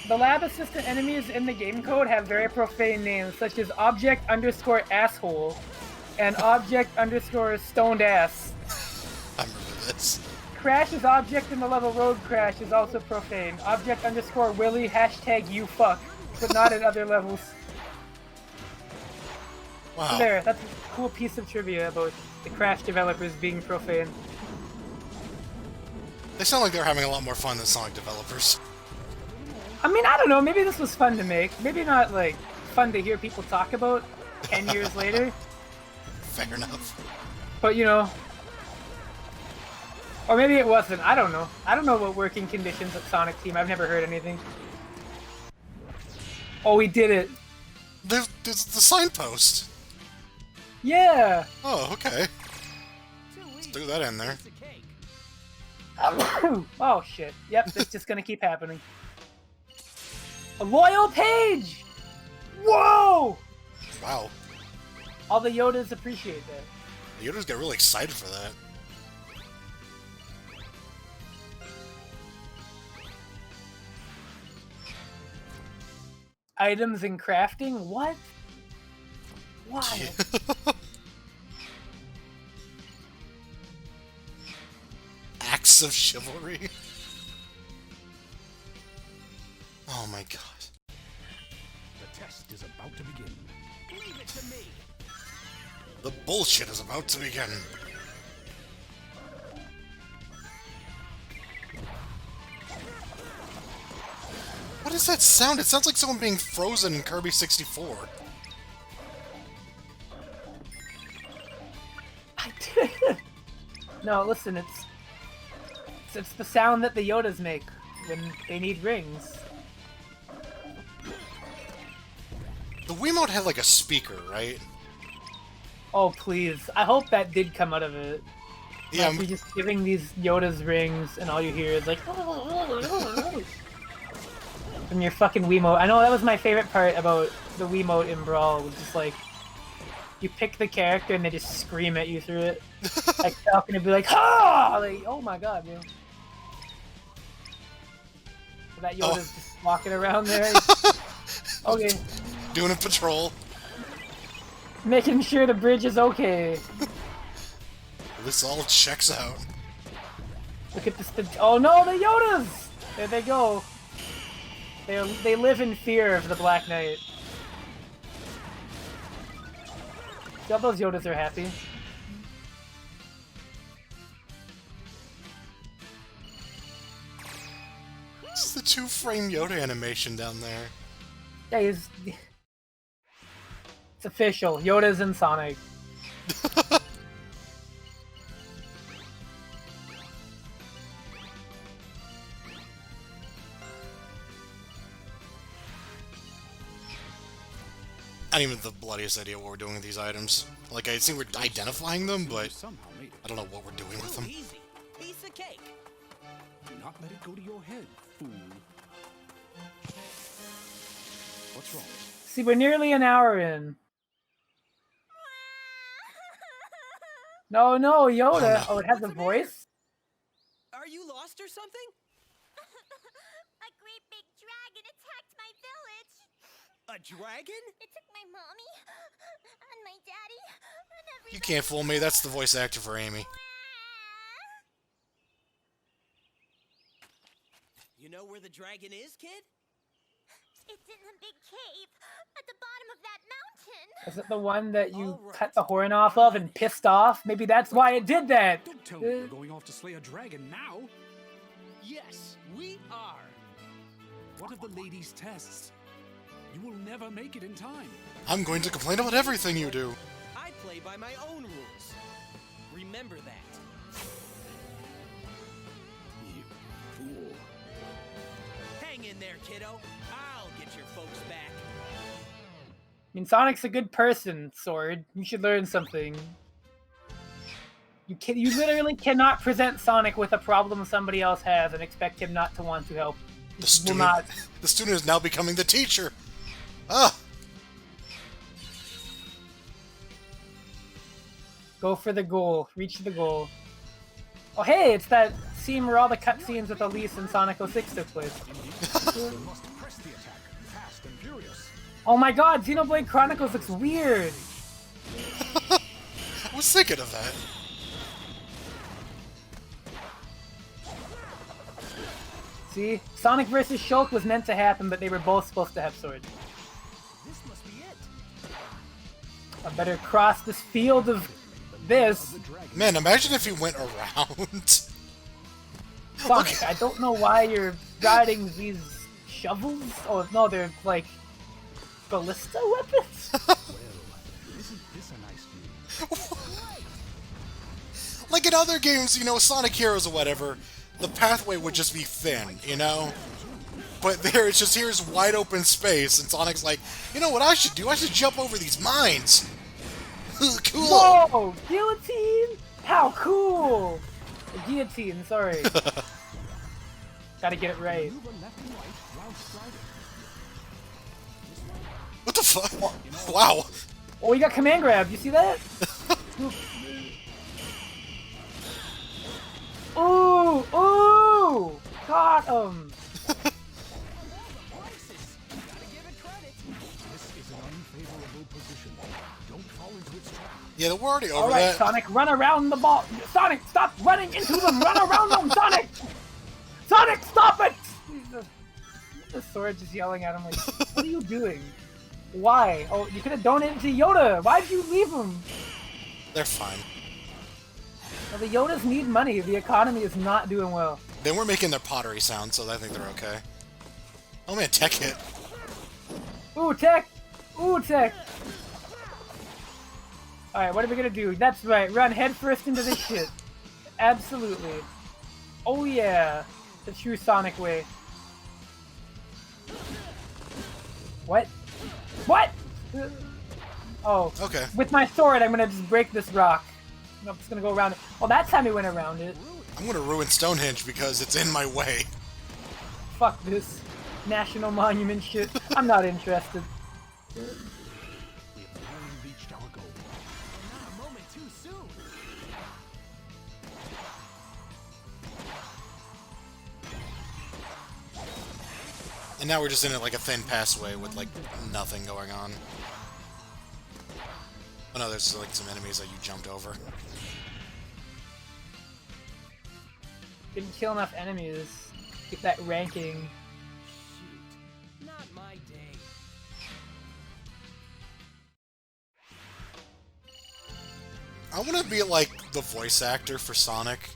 The lab assistant enemies in the game code have very profane names, such as Object_Asshole and Object_Stoned Ass. I remember this. Crash's object in the level Road Crash is also profane. Object_Willy #you fuck, but not in other levels. Wow. So there, that's a cool piece of trivia about the Crash developers being profane. They sound like they're having a lot more fun than Sonic developers. I mean, I don't know, maybe this was fun to make. Maybe not, like, fun to hear people talk about 10 years later. Fair enough. But, you know... Or maybe it wasn't, I don't know. I don't know what working conditions at Sonic Team, I've never heard anything. Oh, we did it! There's the signpost! Yeah! Oh, okay. Let's do that in there. Oh shit. Yep, it's just gonna keep happening. A loyal page! Whoa! Wow. All the Yodas appreciate that. The Yodas get really excited for that. Items in crafting? What? Why? Acts of chivalry? Oh my god. The test is about to begin. Leave it to me. The bullshit is about to begin. What is that sound? It sounds like someone being frozen in Kirby 64. I did. No, listen, it's the sound that the Yodas make when they need rings. The Wiimote had like a speaker, right? Oh please! I hope that did come out of it. Yeah. Like, you're just giving these Yodas rings, and all you hear is like from your fucking Wiimote. I know that was my favorite part about the Wiimote in Brawl, was just like you pick the character and they just scream at you through it. Like Falcon would be like, "Ha!" Like, oh my god, man. That Yoda's just walking around there. Okay. Doing a patrol. Making sure the bridge is okay. This all checks out. Look at this. Oh no, the Yodas! There they go. They live in fear of the Black Knight. See, all those Yodas are happy. the 2-frame Yoda animation down there? Yeah, it's official. Yoda's in Sonic. I don't even have the bloodiest idea what we're doing with these items. Like, I think we're identifying them, but Somehow made it. I don't know what we're doing with them. Easy. Piece of cake. Do not let it go to your head, fool. What's wrong? See, we're nearly an hour in. No, Yoda. Oh, it has a voice? Are you lost or something? A great big dragon attacked my village. A dragon? It took my mommy and my daddy and everybody. You can't fool me, that's the voice actor for Amy. You know where the dragon is, kid? It's in the big cave at the bottom of that mountain. Is it the one that you Alright. cut the horn off of and pissed off? Maybe that's why it did that. Don't tell me you're going off to slay a dragon now. Yes, we are. What of the ladies' tests? You will never make it in time. I'm going to complain about everything you do. I play by my own rules. Remember that. You fool. Hang in there, kiddo. I'll get your folks back. I mean, Sonic's a good person, Sword. You should learn something. You literally cannot present Sonic with a problem somebody else has and expect him not to want to help. The Will not. student is now becoming the teacher. Ah! Go for the goal. Reach the goal. Oh, hey, it's that scene where all the cutscenes with Elise and Sonic 06 took place. You must press the attack, fast and furious. Oh my god, Xenoblade Chronicles looks weird! I was thinking of that. See? Sonic vs. Shulk was meant to happen, but they were both supposed to have swords. This must be it. I better cross this field of this. Man, imagine if he went around. Sonic, I don't know why you're riding these shovels. Oh, no, they're like ballista weapons? Isn't this a nice view? Like in other games, you know, Sonic Heroes or whatever, the pathway would just be thin, you know? But there, it's just, here's wide open space, and Sonic's like, you know what I should do? I should jump over these mines! Cool! Whoa! Guillotine? How cool! A guillotine, sorry. Gotta get it right. Maneuver left and right while striding. What the fuck? Wow! Oh, you got command grab, you see that? Ooh! Ooh! Got him! This is an unfavorable position. Don't fall into its trap. Yeah, we're already over Alright, that. Sonic, run around the ball! Sonic, stop running into them! Run around them, Sonic! Sonic, stop it! The sword just yelling at him like, what are you doing? Why? Oh, you could have donated to Yoda! Why'd you leave him? They're fine. Well, the Yodas need money. The economy is not doing well. They were making their pottery sound, so I think they're okay. Oh man, tech hit. Ooh, tech! Ooh, tech! Alright, what are we gonna do? That's right, run headfirst into this shit. Absolutely. Oh yeah, the true Sonic way. What? What? Oh. Okay. With my sword, I'm gonna just break this rock. I'm just gonna go around it. Oh, that's how we went around it. I'm gonna ruin Stonehenge because it's in my way. Fuck this national monument shit. I'm not interested. We have finally reached our goal. Not a moment too soon. And now we're just in it like a thin passway with like nothing going on. Oh no, there's like some enemies that you jumped over. Didn't kill enough enemies. Get that ranking. Shoot. Not my day. I want to be like the voice actor for Sonic,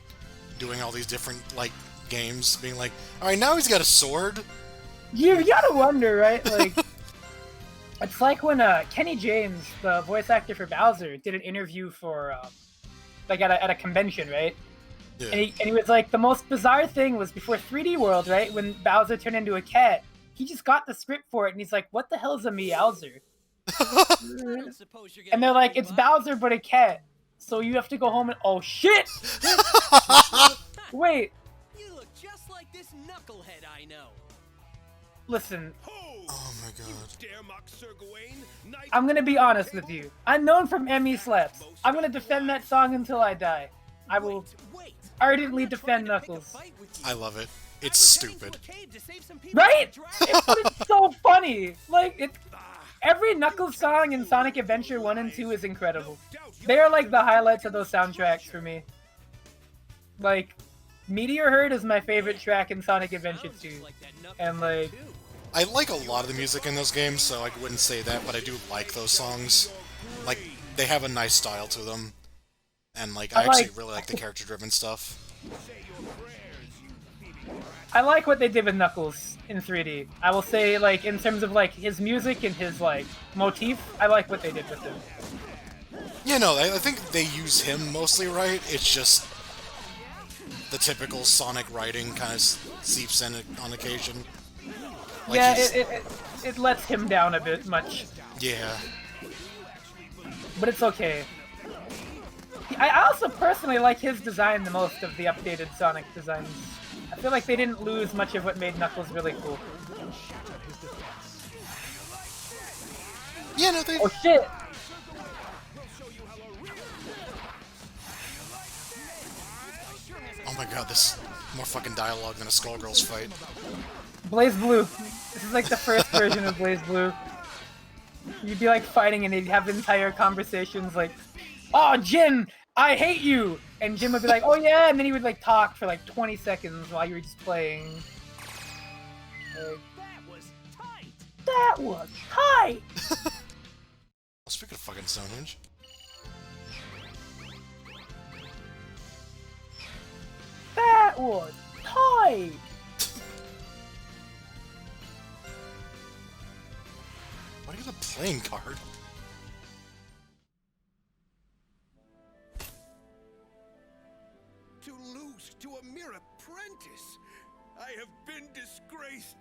doing all these different like games, being like, alright, now he's got a sword. You gotta wonder, right? Like, it's like when Kenny James, the voice actor for Bowser, did an interview for, like, at a convention, right? Yeah. And he was like, the most bizarre thing was before 3D World, right? When Bowser turned into a cat, he just got the script for it, and he's like, what the hell is a Meowser? And they're like, it's Bowser, but a cat. So you have to go home and, oh shit! Wait, You look just like this knucklehead I know. listen, Oh my god. Dare mock Sir Gawain, knight I'm gonna be honest with you. I'm known from ME Slaps. I'm gonna defend that song until I die. I will Wait. ardently I'm not trying defend to pick a Knuckles. fight with you. I love it. I It's was heading to stupid. a cave to save some people Right? from a dragon. But it's so funny. Like, every Knuckles song in Sonic Adventure 1 and 2 is incredible. They are like the highlights of those soundtracks for me. Like, Meteor Herd is my favorite track in Sonic Adventure 2. And like, I like a lot of the music in those games, so I wouldn't say that, but I do like those songs. Like, they have a nice style to them. And, like, I actually really like the character-driven stuff. I like what they did with Knuckles in 3D. I will say, like, in terms of, like, his music and his, like, motif, I like what they did with him. Yeah, no, I think they use him mostly right. It's just the typical Sonic writing kind of seeps in on occasion. Like Yeah, he's- it lets him down a bit much, Yeah. but it's okay. I also personally like his design the most of the updated Sonic designs. I feel like they didn't lose much of what made Knuckles really cool. Yeah, no, they... Oh shit! Oh my god, this is more fucking dialogue than a Skullgirls fight. Blaze Blue. This is like the first version of Blaze Blue. You'd be like fighting and they'd have entire conversations like, "Oh, Jim, I hate you," and Jim would be like, "Oh yeah," and then he would like talk for like 20 seconds while you were just playing. Like, That was tight. that was tight. Oh, speaking of fucking Stonehenge. That was tight. Why do you have a playing card? to lose to a mere apprentice. I have been disgraced.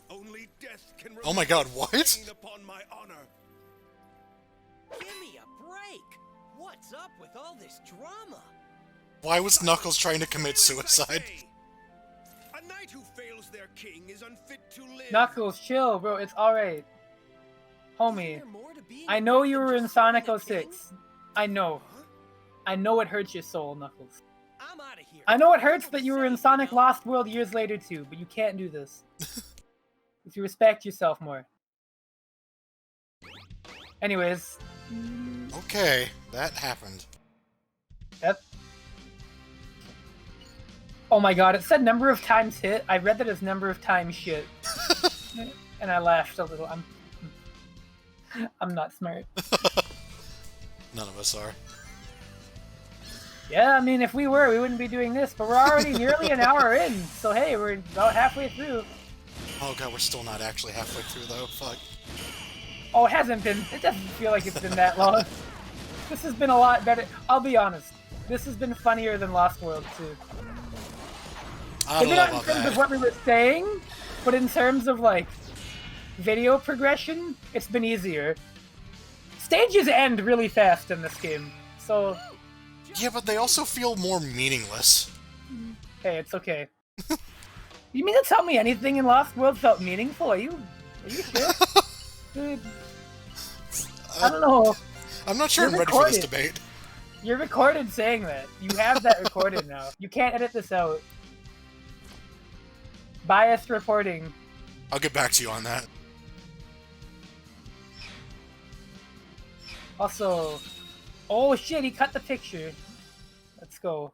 Only death can Oh my god, what? stain upon my honor. Give me a break. What's up with all this drama? Why was Knuckles trying to commit Do as I suicide? say. A knight who fails their king is unfit to live. Knuckles, chill, bro. It's alright. Homie, Is there more to being I know a you than were in just Sonic being a king? 06. I know. I know it hurts your soul, Knuckles. I'm outta here. I know it hurts that you were in Sonic Lost World years later too, but you can't do this. If you respect yourself more. Anyways, Okay, that happened. yep. Oh my god, it said number of times hit. I read that as number of times shit. And I laughed a little. I'm not smart. None of us are. Yeah, I mean, if we were, we wouldn't be doing this, but we're already nearly an hour in, so hey, we're about halfway through. Oh god, we're still not actually halfway through though, fuck. Oh, it hasn't been. It doesn't feel like it's been that long. This has been a lot better. I'll be honest. This has been funnier than Lost World too. I don't Maybe know not in about terms of that. what we were saying, but in terms of like video progression, it's been easier. Stages end really fast in this game, so Yeah, but they also feel more meaningless. hey, it's okay. You mean to tell me anything in Lost World felt meaningful? Are you sure? Dude, I don't know. I'm not sure You're I'm ready for this recorded. debate. You're recorded saying that. You have that recorded now. You can't edit this out. Biased reporting. I'll get back to you on that. Also, oh shit, he cut the picture. Let's go.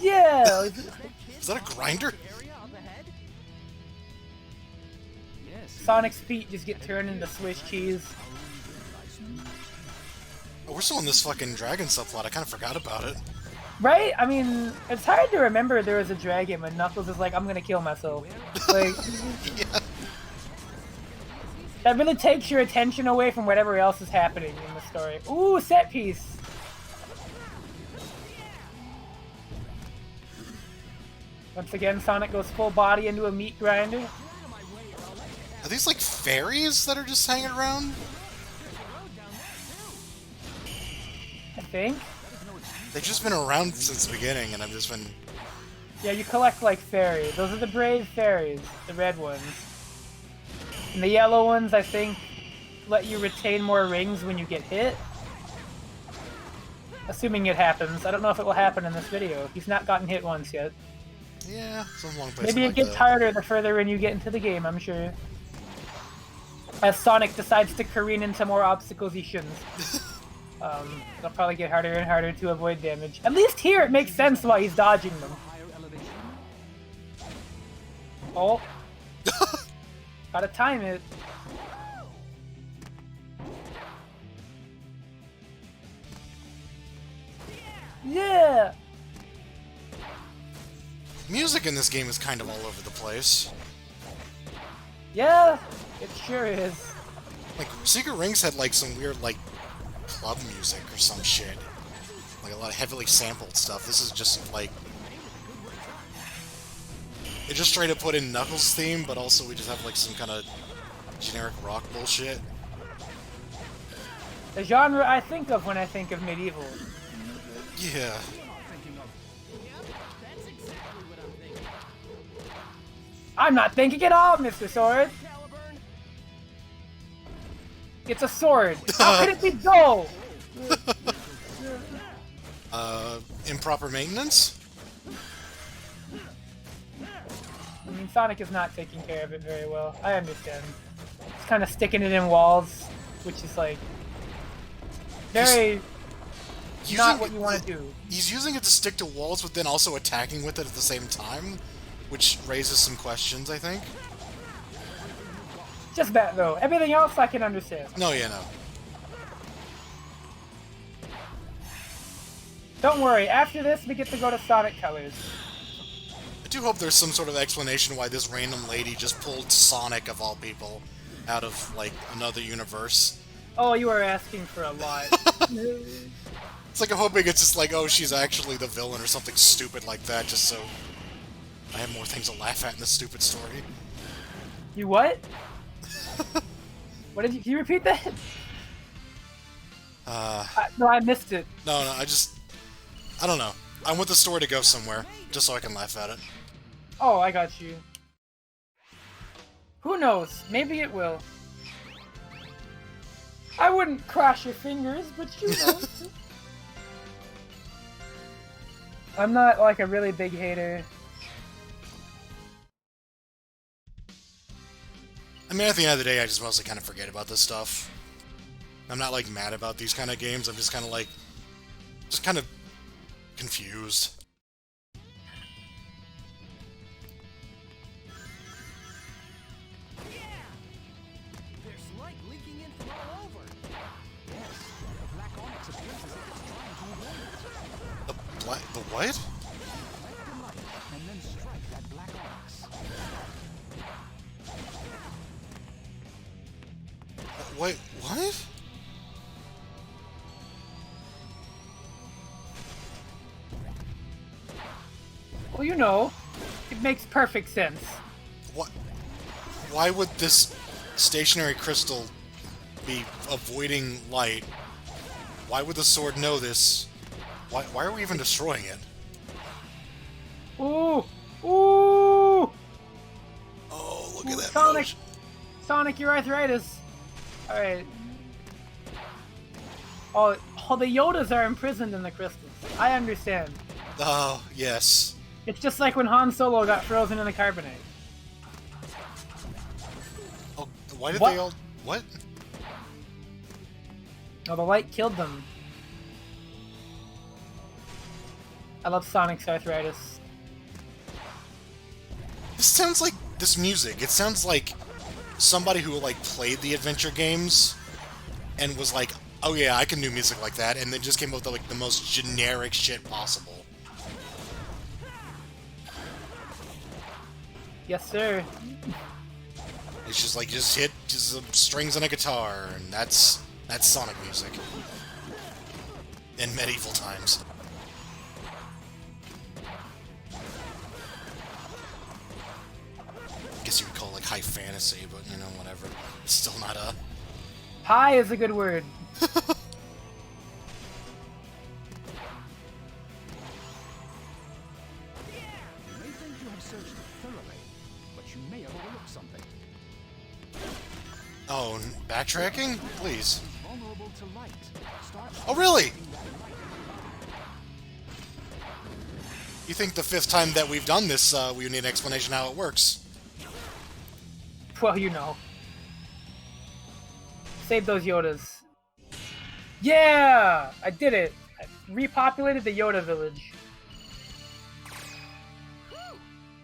Yeah! Is that a grinder? Area up ahead? Yes. Sonic's feet just get turned into Swiss cheese. Oh, we're still in this fucking dragon subplot. I kind of forgot about it. Right? I mean, it's hard to remember there was a dragon when Knuckles is like, I'm gonna kill myself. Like, Yeah. that really takes your attention away from whatever else is happening in the story. Ooh, set piece! Once again, Sonic goes full body into a meat grinder. Are these like fairies that are just hanging around? I think. They've just been around since the beginning, and I've just been... Yeah, you collect like fairies. Those are the brave fairies, the red ones. And the yellow ones, I think, let you retain more rings when you get hit. Assuming it happens. I don't know if it will happen in this video. He's not gotten hit once yet. Yeah, some long place Maybe it like gets that. harder the further in you get into the game, I'm sure. As Sonic decides to careen into more obstacles he shouldn't. It'll probably get harder and harder to avoid damage. At least here it makes sense why he's dodging them. Oh. Gotta time it. Yeah! Music in this game is kind of all over the place. Yeah, it sure is. Like, Secret Rings had like some weird like club music or some shit. Like a lot of heavily sampled stuff. This is just like... It just straight up put in Knuckles' theme, but also we just have like some kind of generic rock bullshit. The genre I think of when I think of medieval. Yeah. I'm not thinking at all, Mr. Sword! It's a sword! How could it be dull? Improper maintenance? I mean, Sonic is not taking care of it very well. I understand. He's kind of sticking it in walls, which is like... very... not what you want to do. He's using it to stick to walls, but then also attacking with it at the same time, which raises some questions, I think. Just that, though. Everything else I can understand. No, yeah, no. Don't worry, after this we get to go to Sonic Colors. I do hope there's some sort of explanation why this random lady just pulled Sonic, of all people, out of, like, another universe. Oh, you are asking for a lot. It's like I'm hoping it's just like, oh, she's actually the villain or something stupid like that, just so I have more things to laugh at in this stupid story. You what? What did you... Can you repeat that? No, I missed it. No, I don't know. I want the story to go somewhere, just so I can laugh at it. Oh, I got you. Who knows? Maybe it will. I wouldn't cross your fingers, but you know. I'm not like a really big hater. I mean, at the end of the day, I just mostly kind of forget about this stuff. I'm not, like, mad about these kind of games. I'm just kind of, like... just kind of confused. There's light leaking in from all over. Yes, the black onyx appears as if it's trying to avoid it. The what? Collect the light, and then strike that black onyx. Wait, what? Well, you know, it makes perfect sense. What? Why would this stationary crystal be avoiding light? Why would the sword know this? Why are we even destroying it? Ooh! Ooh! Oh, look at that Sonic! motion. Sonic, your arthritis! Alright. Oh, the Yodas are imprisoned in the crystals. I understand. Oh, yes. It's just like when Han Solo got frozen in the carbonite. Oh, why did What? they all... What? Oh, the light killed them. I love Sonic's arthritis. This sounds like... this music. It sounds like somebody who, like, played the adventure games and was like, oh yeah, I can do music like that, and then just came up with, like, the most generic shit possible. Yes, sir. It's just like, just hit just some strings on a guitar, and that's Sonic music. In medieval times. I guess you would call it like high fantasy, but you know, whatever. It's still not a... High is a good word. You may think you have searched thoroughly, but you may have overlooked something. Oh, backtracking? Please. Vulnerable to light. Start Oh, really? You think the 5th time that we've done this, we need an explanation how it works? Well, you know. Save those Yodas. Yeah! I did it! I repopulated the Yoda village.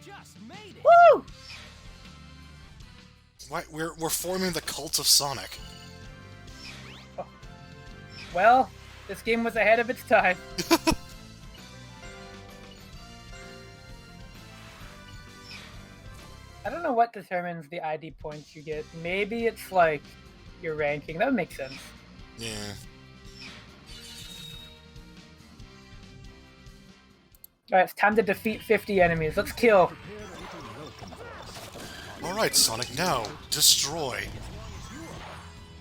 Just made it. Woo! Why, we're forming the cult of Sonic. Well, this game was ahead of its time. I don't know what determines the ID points you get. Maybe it's like your ranking. That would make sense. Yeah. Alright, it's time to defeat 50 enemies. Let's kill. Alright, Sonic, now, destroy.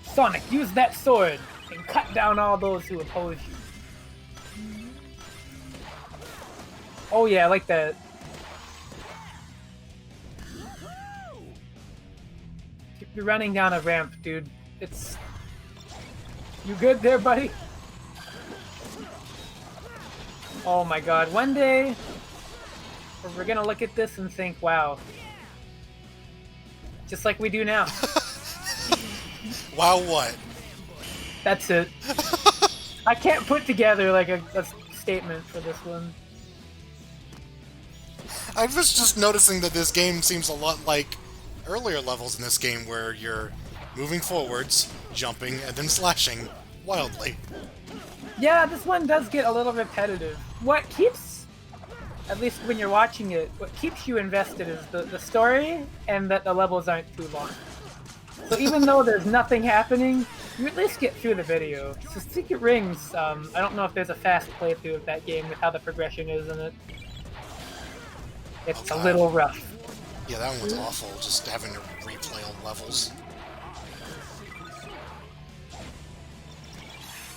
Sonic, use that sword and cut down all those who oppose you. Oh yeah, I like that. You're running down a ramp, dude. It's... You good there, buddy? Oh my god, one day we're gonna look at this and think, wow. Just like we do now. Wow, what? That's it. I can't put together like a statement for this one. I was just noticing that this game seems a lot like earlier levels in this game where you're moving forwards, jumping, and then slashing wildly. Yeah, this one does get a little repetitive. What keeps, at least when you're watching it, what keeps you invested is the story and that the levels aren't too long. So even though there's nothing happening, you at least get through the video. So Secret Rings, I don't know if there's a fast playthrough of that game with how the progression is in it. It's a little rough. Yeah, that one was awful, just having to replay old levels.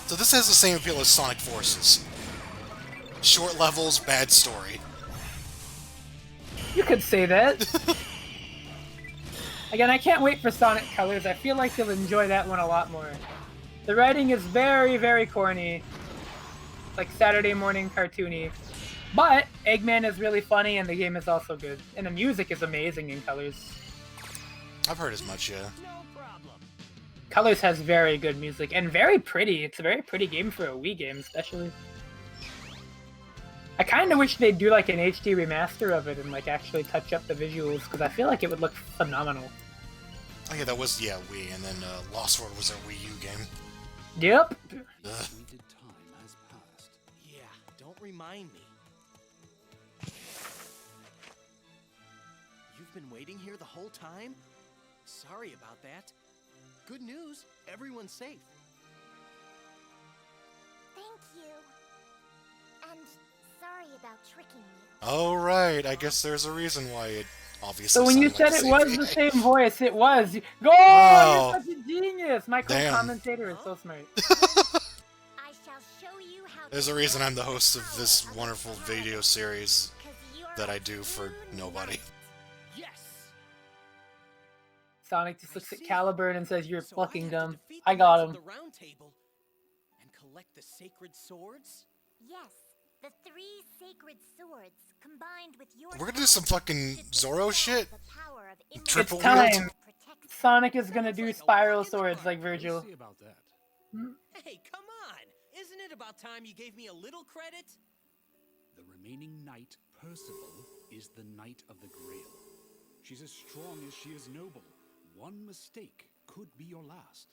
So this has the same appeal as Sonic Forces. Short levels, bad story. You could say that. Again, I can't wait for Sonic Colors. I feel like you'll enjoy that one a lot more. The writing is very, very corny. Like Saturday morning cartoony. But Eggman is really funny and the game is also good. And the music is amazing in Colors. I've heard as much, yeah. No problem. Colors has very good music and very pretty. It's a very pretty game for a Wii game, especially. I kind of wish they'd do like an HD remaster of it and like actually touch up the visuals because I feel like it would look phenomenal. Oh yeah, that was, yeah, Wii, and then Lost World was a Wii U game. Yep. Ugh. Needed time has passed. Yeah, don't remind me. You've been waiting here the whole time? Sorry about that. Good news, everyone's safe. Thank you. And sorry about tricking you. Oh right, I guess there's a reason why it obviously So when you sounded said like it was the same same voice, it was. Go! Wow. You're such a genius! My Damn. co-commentator is so smart. I shall show you how. There's a reason I'm the host of this wonderful video series that I do for nobody. Yes! Sonic just looks at Caliburn and says, "You're So fucking have to dumb." defeat I the got Knights him. of the Round Table and collect the sacred swords? Yes, the 3 sacred swords combined with your. We're gonna do some fucking Zorro shit? Triple It's wield? time. Sonic is gonna do spiral swords like Virgil. We'll see about that. Hey, come on! Isn't it about time you gave me a little credit? The remaining knight, Percival, is the Knight of the Grail. She's as strong as she is noble. One mistake could be your last.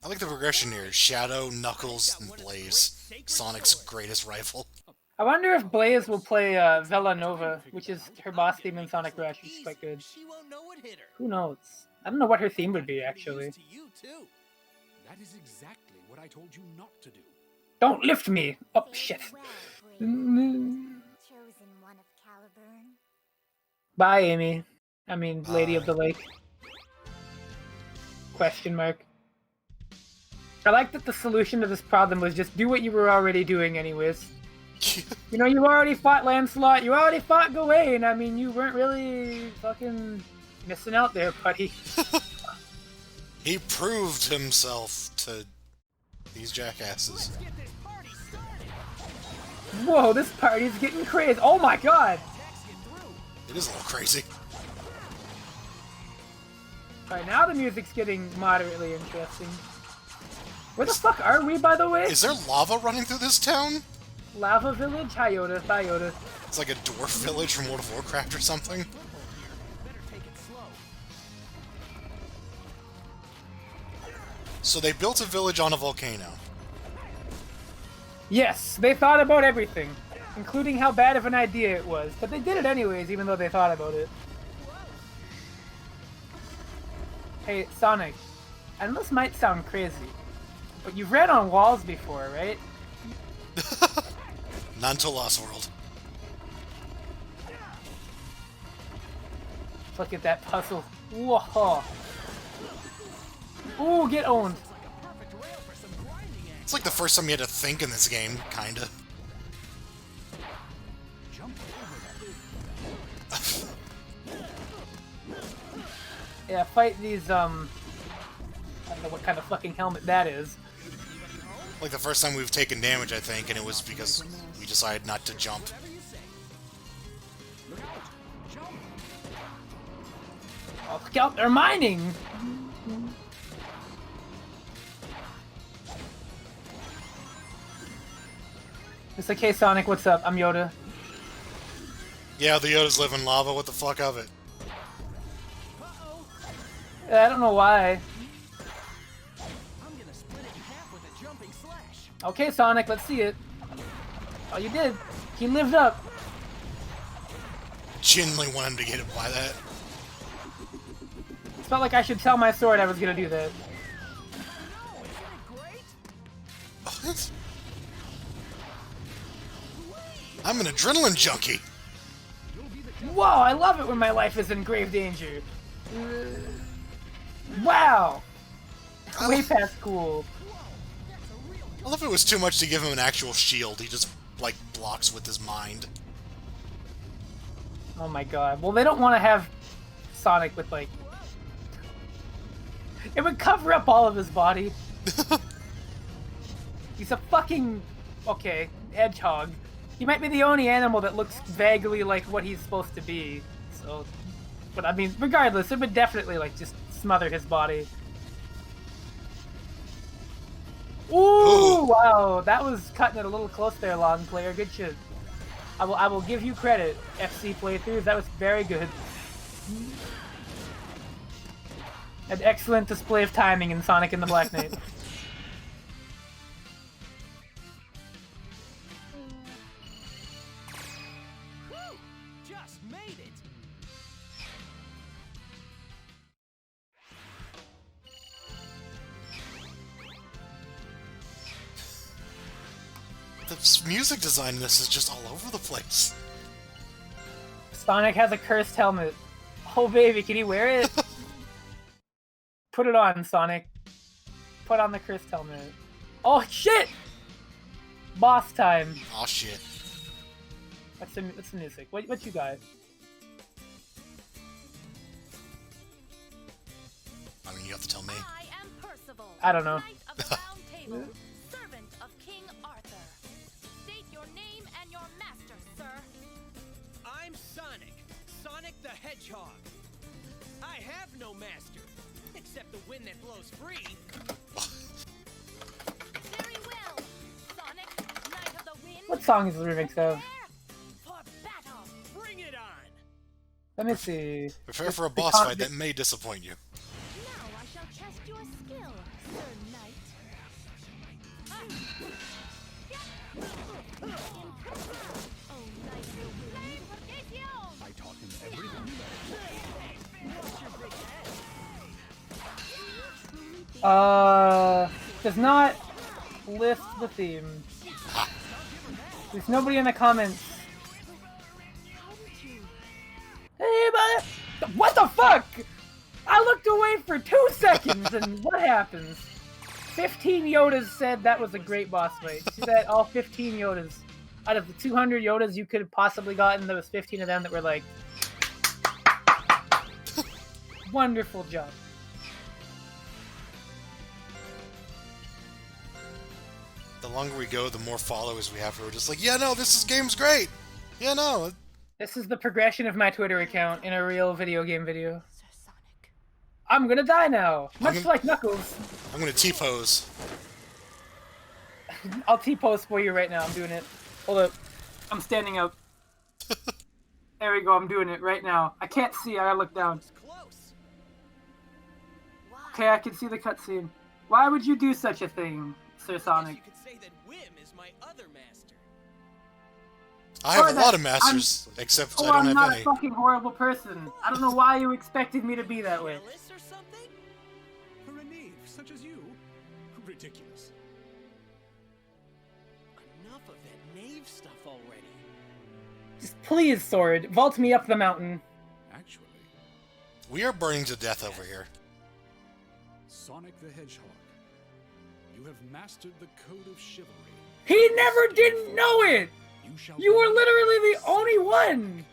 I like the progression here. Shadow, Knuckles, and Blaze. Sonic's greatest rival. I wonder if Blaze will play Villanova, which is her boss theme in Sonic Rush, which is quite good. She won't know what hit her. Who knows? I don't know what her theme would be, actually. To you too. That is exactly what I told you not to do. Don't lift me! Oh, shit. Well, Brave. Chosen one of Caliburn. Bye, Amy. I mean, Lady of the Lake. Question mark. I like that the solution to this problem was just do what you were already doing anyways. You know, you already fought Lancelot, you already fought Gawain. I mean, you weren't really fucking missing out there, buddy. He proved himself to these jackasses. Let's get this party started. Whoa, this party's getting crazy. Oh my god! Attacks get through. It is a little crazy. Alright, now the music's getting moderately interesting. Where the fuck are we, by the way? Is there lava running through this town? Lava Village? Hi, Yoda. Bye, Yoda. It's like a dwarf village from World of Warcraft or something. Better take it slow. So they built a village on a volcano. Yes, they thought about everything, including how bad of an idea it was. But they did it anyways, even though they thought about it. Hey, Sonic, and this might sound crazy, but you've ran on walls before, right? Not until Lost World. Look at that puzzle. Whoa. Ooh, get owned. It's like the first time you had to think in this game, kinda. Yeah, fight these, I don't know what kind of fucking helmet that is. Like the first time we've taken damage, I think, and it was because we decided not to jump. Oh, look out, they're mining! It's like, hey Sonic, what's up? I'm Yoda. Yeah, the Yodas live in lava, what the fuck of it? I don't know why. I'm gonna split it in half with a jumping slash. Okay, Sonic, let's see it. Oh, you did. He lived up. Genuinely want him to get hit by that. It felt like I should tell my sword I was gonna do that. What? I'm an adrenaline junkie. Whoa, I love it when my life is in grave danger. Wow! Way past cool. I love it was too much to give him an actual shield. He just, like, blocks with his mind. Oh my god. Well, they don't want to have Sonic with, like... It would cover up all of his body. He's a fucking... Okay, hedgehog. He might be the only animal that looks vaguely like what he's supposed to be. So... But, I mean, regardless, it would definitely, like, just smother his body. Ooh, wow, that was cutting it a little close there, long player. Good shit. I will give you credit, FC playthroughs. That was very good. An excellent display of timing in Sonic and the Black Knight. Just made it. The music design in this is just all over the place. Sonic has a cursed helmet. Oh baby, can he wear it? Put it on, Sonic. Put on the cursed helmet. Oh shit! Boss time. Aw, shit. What's the music? What you got? I mean, you have to tell me. I am Percival, I don't know. Knight of the Round Table, servant of King Arthur. State your name and your master, sir. I'm Sonic. Sonic the Hedgehog. I have no master, except the wind that blows free. Very well, Sonic, Knight of the Wind. What song is the remix of? For battle. Bring it on. Let me see. Prepare for a The boss con- fight that may disappoint you. Now I shall test your skill, Sir Knight. Does not list the theme. There's nobody in the comments. Hey, but what the fuck? I looked away for 2 seconds, and what happens? 15 Yodas said that was a great boss fight. See that? All 15 Yodas. Out of the 200 Yodas you could have possibly gotten, there was 15 of them that were like, wonderful job. The longer we go, the more followers we have who are just like, yeah, no, game's great. Yeah, no. This is the progression of my Twitter account in a real video game video. I'm gonna die now, much like Knuckles. I'm gonna T-pose. I'll T-pose for you right now. I'm doing it. Hold up. I'm standing up. There we go. I'm doing it right now. I can't see. I gotta look down. Okay, I can see the cutscene. Why would you do such a thing, Sir Sonic? You could say that Whim is my other master. I have a lot of masters, except I don't I'm have not any. a fucking horrible person. I don't know why you expected me to be that way. Careless or something? For a knave such as you? Ridiculous. Enough of that knave stuff already. Just please, Sword, vault me up the mountain. Actually, We are burning to death over here. Sonic the Hedgehog, you have mastered the code of chivalry. He never didn't know it! You were literally the only one!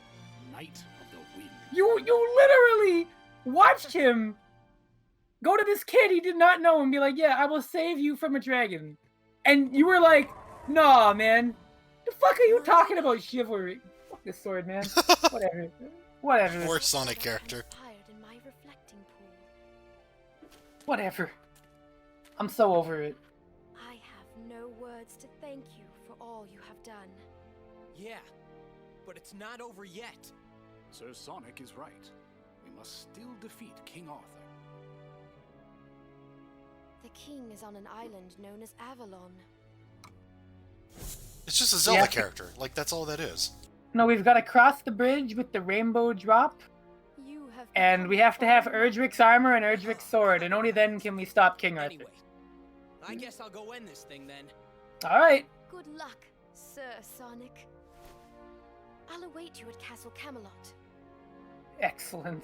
Knight of the Wind. You literally watched him go to this kid he did not know and be like, yeah, I will save you from a dragon. And you were like, nah, man. The fuck are you talking about chivalry? Fuck this sword, man. Whatever. Whatever. Poor Sonic character. In my reflecting pool. Whatever. I'm so over it. I have no words to thank you for all you have done. Yeah, but it's not over yet. Sir Sonic is right. We must still defeat King Arthur. The king is on an island known as Avalon. It's just a Zelda Yeah. character. Like, that's all that is. No, we've got to cross the bridge with the rainbow drop, You have and we have to have Erdrick's armor and Erdrick's sword, and only then can we stop King Arthur. Anyway, I guess I'll go end this thing then. Alright. Good luck, Sir Sonic. I'll await you at Castle Camelot. Excellent.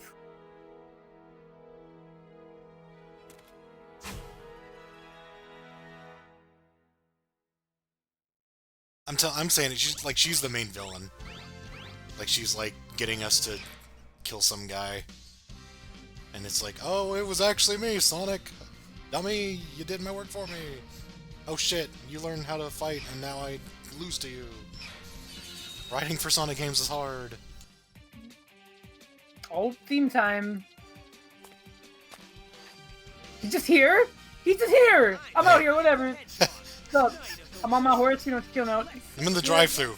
I'm saying it. She's the main villain. Like, she's like getting us to kill some guy, and it's like, oh, it was actually me, Sonic. Dummy, you did my work for me. Oh shit, you learned how to fight, and now I lose to you. Writing for Sonic games is hard. Old theme time. He's just here? He's just here! I'm out here, whatever. So, I'm on my horse, you know, chilling out. I'm in the drive-thru.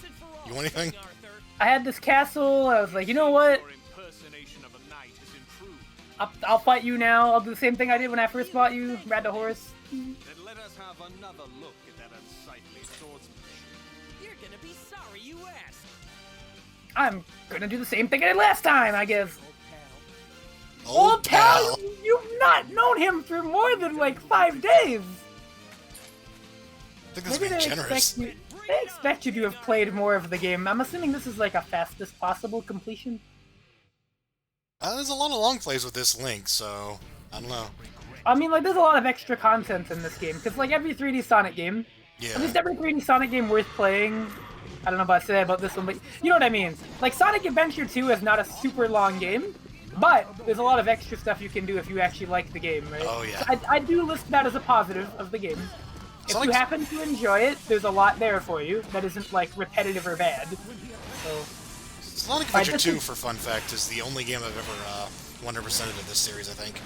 You want anything? I had this castle, I was like, you know what? I'll fight you now. I'll do the same thing I did when I first bought you. Ride the horse. Then let us have another look at that unsightly swordsmanship. You're gonna be sorry you asked. I'm gonna do the same thing I did last time, I guess. Old pal. You've not known him for more than like 5 days. I think that's Maybe being generous. they expect you to have played more of the game. I'm assuming this is like a fastest possible completion. There's a lot of long plays with this Link, so I don't know. I mean, like, there's a lot of extra content in this game, because, like, every 3D Sonic game, Yeah. at least every 3D Sonic game worth playing, I don't know about to say about this one, but you know what I mean. Like, Sonic Adventure 2 is not a super long game, but there's a lot of extra stuff you can do if you actually like the game, right? Oh, yeah. So I do list that as a positive of the game. If you Sonic's- happen to enjoy it, there's a lot there for you that isn't, like, repetitive or bad. So, Sonic Adventure this 2, is- for fun fact, is the only game I've ever 100%ed of this series, I think.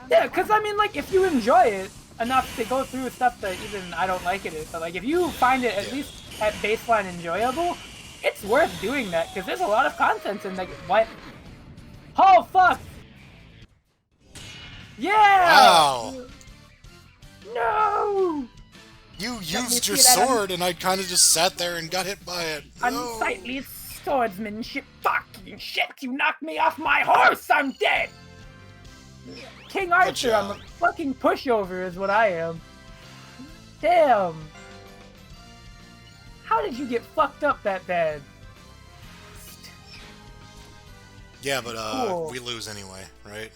yeah, because, I mean, like, if you enjoy it enough to go through stuff that even I don't like it, but, like, if you find it at Yeah. least at baseline enjoyable, it's worth doing that, because there's a lot of content in, like, what? Oh, fuck! Yeah! Wow! No! You me used your see that sword, and I kind of just sat there and got hit by it. No. Unsightly swordsmanship, fucking shit, you knocked me off my horse, I'm dead! King Arthur, I'm a job. fucking pushover is what I am. Damn. How did you get fucked up that bad? Yeah, but Cool. we lose anyway, right?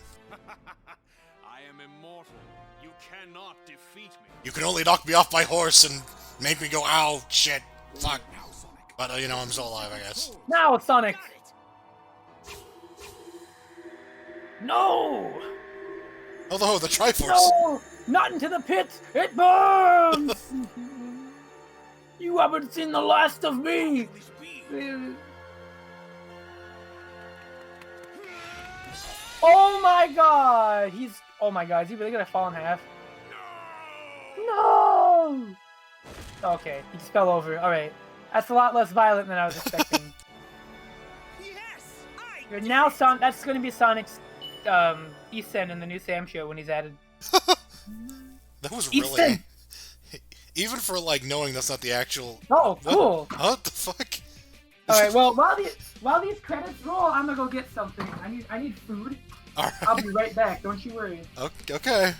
I am immortal. You cannot defeat me. You can only knock me off my horse and make me go, ow, shit, fuck. But, you know, I'm still alive, I guess. Now, Sonic! No! Although, the Triforce. No! Not into the pit! It burns! You haven't seen the last of me! Oh my god! Oh my god, is he really gonna fall in half? No! Okay, he just fell over. Alright. That's a lot less violent than I was expecting. Yes, I You're now that's gonna be Sonic's East End in the new Sam show when he's added. That was East really... End. Even for, like, knowing that's not the actual... Oh, cool. What the fuck? Alright, well, while these credits roll, I'm gonna go get something. I need food. Alright. I'll be right back, don't you worry. Okay.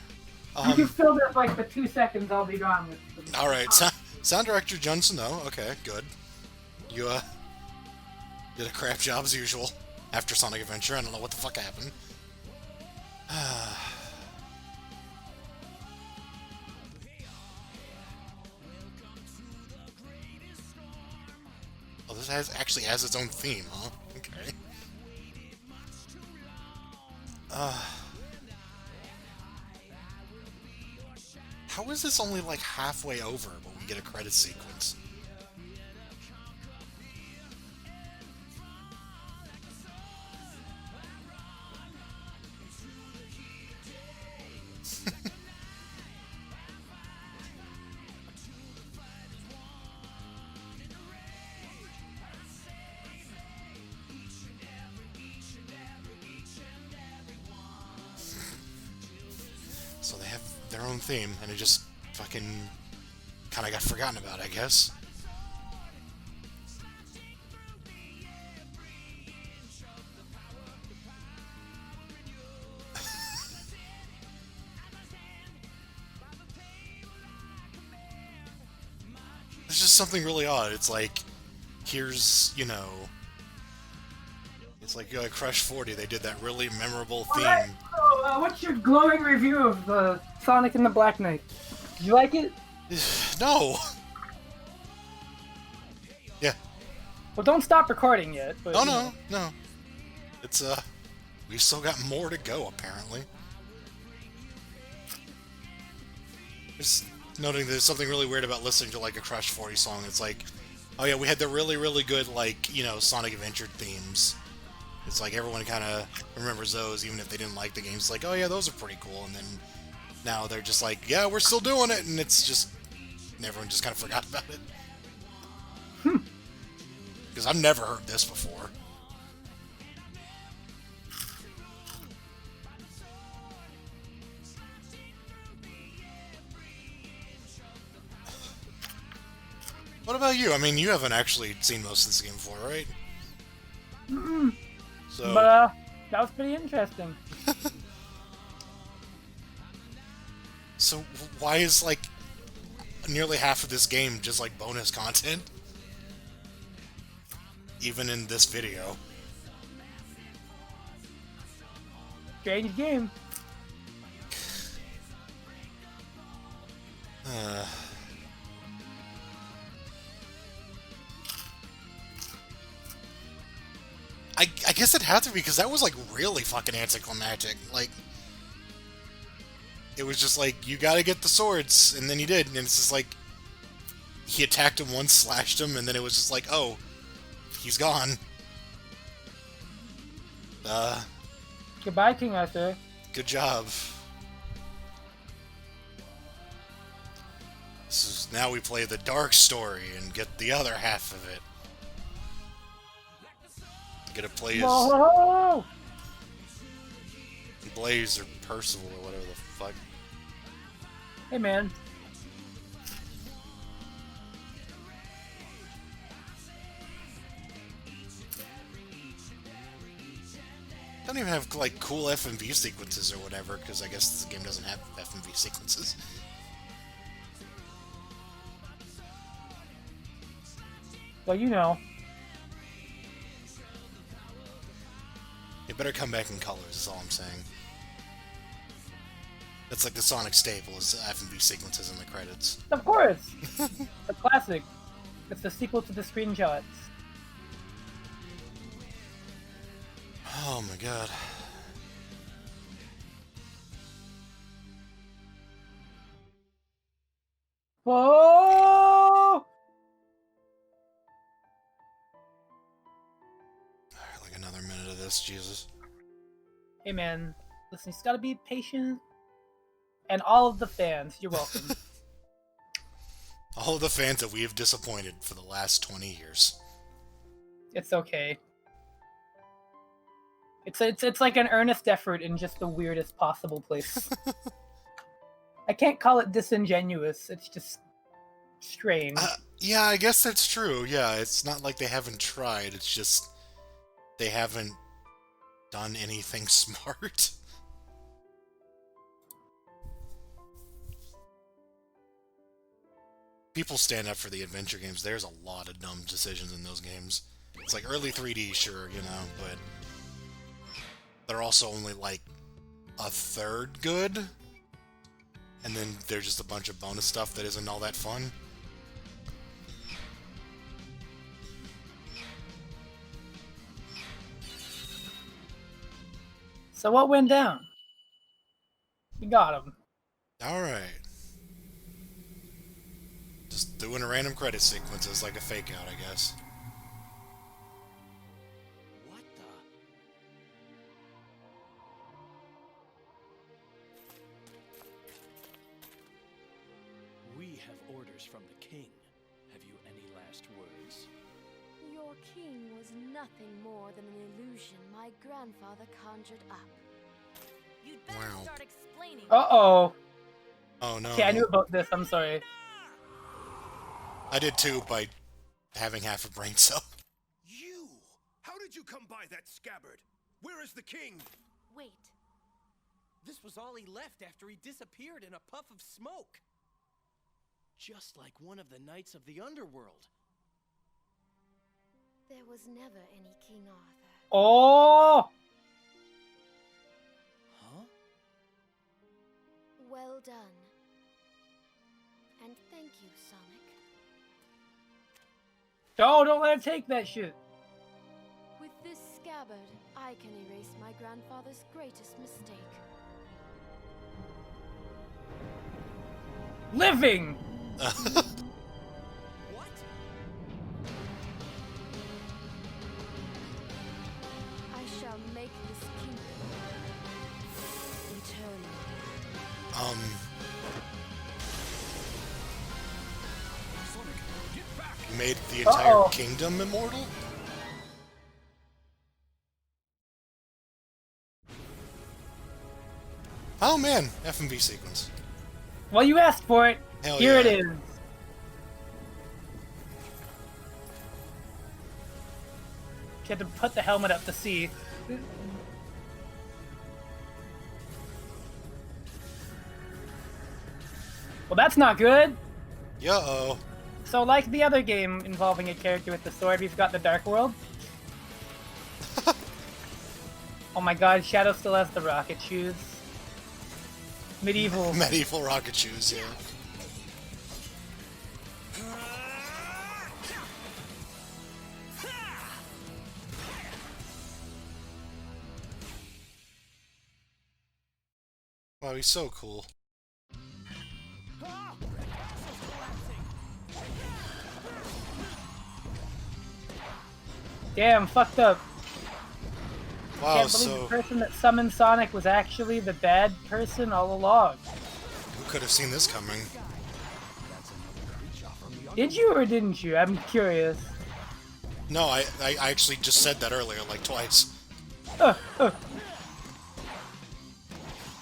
You can fill this like the 2 seconds I'll be gone with. Alright, sound director Johnson, no. Okay, good. You, did a crap job as usual. After Sonic Adventure, I don't know what the fuck happened. Oh, this actually has its own theme, huh? Okay. How is this only like halfway over when we get a credit sequence? So they have their own theme, and it just fucking kind of got forgotten about, I guess. There's just something really odd. It's like, here's, you know... It's like Crush 40, they did that really memorable theme. Alright, so what's your glowing review of Sonic and the Black Knight? Did you like it? No! Yeah. Well, don't stop recording yet. But, Oh, you know. no. It's, we've still got more to go, apparently. Just noting there's something really weird about listening to, like, a Crush 40 song. It's like, oh yeah, we had the really, really good, like, you know, Sonic Adventure themes. It's like everyone kind of remembers those, even if they didn't like the games. It's like, oh yeah, those are pretty cool. And then now they're just like, yeah, we're still doing it, and it's just everyone just kind of forgot about it. Because I've never heard this before. What about you? I mean, you haven't actually seen most of this game before, right? So, But that was pretty interesting. so why is like nearly half of this game just like bonus content? Even in this video. Strange game. I guess it had to be because that was like really fucking anticlimactic. Like, it was just like, you gotta get the swords, and then he did, and it's just like, he attacked him once, slashed him, and then it was just like, oh, he's gone. Goodbye, King Arthur. Good job. Now we play the dark story and get the other half of it. Get to play as Whoa! Blaze or Percival or whatever the fuck. Hey, man. Don't even have, like, cool FMV sequences or whatever, because I guess this game doesn't have FMV sequences. Well, you know. It better come back in colors, is all I'm saying. That's like the Sonic staple, is FMV sequences in the credits. Of course! A classic. It's the sequel to the screenshots. Oh my god. Whoa! Alright, like another minute of this, Jesus. Hey man, listen, you just gotta be patient. And all of the fans, you're welcome. All of the fans that we have disappointed for the last 20 years. It's okay. It's like an earnest effort in just the weirdest possible place. I can't call it disingenuous, it's just strange. Yeah, I guess that's true. Yeah, it's not like they haven't tried, it's just they haven't done anything smart. People stand up for the adventure games. There's a lot of dumb decisions in those games. It's like early 3D, sure, you know, but they're also only like a third good. And then there's just a bunch of bonus stuff that isn't all that fun. So what went down? You got him. Alright. Just doing a random credit sequences like a fake out, I guess. What the? We have orders from the king. Have you any last words? Your king was nothing more than an illusion my grandfather conjured up. You'd better Wow. start explaining. Uh-oh. Oh no. Okay, I knew about this, I'm sorry. I did too by having half a brain cell. You! How did you come by that scabbard? Where is the king? Wait. This was all he left after he disappeared in a puff of smoke. Just like one of the knights of the underworld. There was never any King Arthur. Oh! Huh? Well done. And thank you, Sonic. Oh, don't let him take that shit. With this scabbard, I can erase my grandfather's greatest mistake. Living! What? I shall make this kingdom eternal. Sonic, get back! Made the entire Uh-oh. kingdom immortal? Oh man, FMV sequence. Well, you asked for it. Hell Here it yeah. is. You had to put the helmet up to see. Well, that's not good. Yo-oh. So, like the other game involving a character with the sword, we've got the Dark World. Oh my god, Shadow still has the rocket shoes. Medieval. Medieval rocket shoes, yeah. Wow, he's so cool. Damn, fucked up. Wow, Can't believe so the person that summoned Sonic was actually the bad person all along. who could have seen this coming? Did you or didn't you? I'm curious. No, I actually just said that earlier, like twice.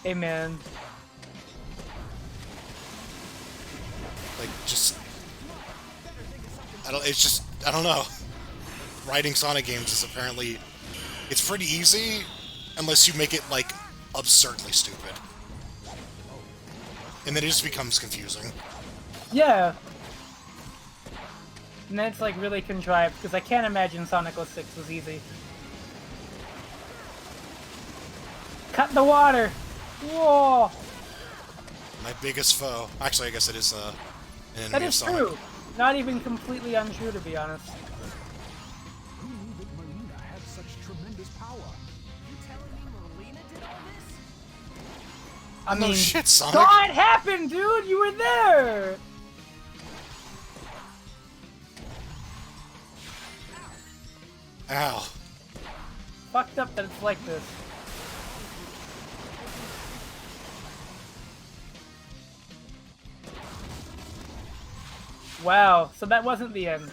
Hey man. Like, just... I don't know. Writing Sonic games is apparently... It's pretty easy, Unless you make it, like, absurdly stupid. And then it just becomes confusing. Yeah. And then it's like really contrived, because I can't imagine Sonic 06 was easy. Cut the water! Whoa! My biggest foe. Actually, I guess it is an enemy That of is Sonic. true. Not even completely untrue, to be honest. Who knew that Marina had such tremendous power? You telling me Merlina did all this? I No mean, shit, Sonic. saw it happen, dude! You were there! Ow. Fucked up that it's like this. Wow, so that wasn't the end.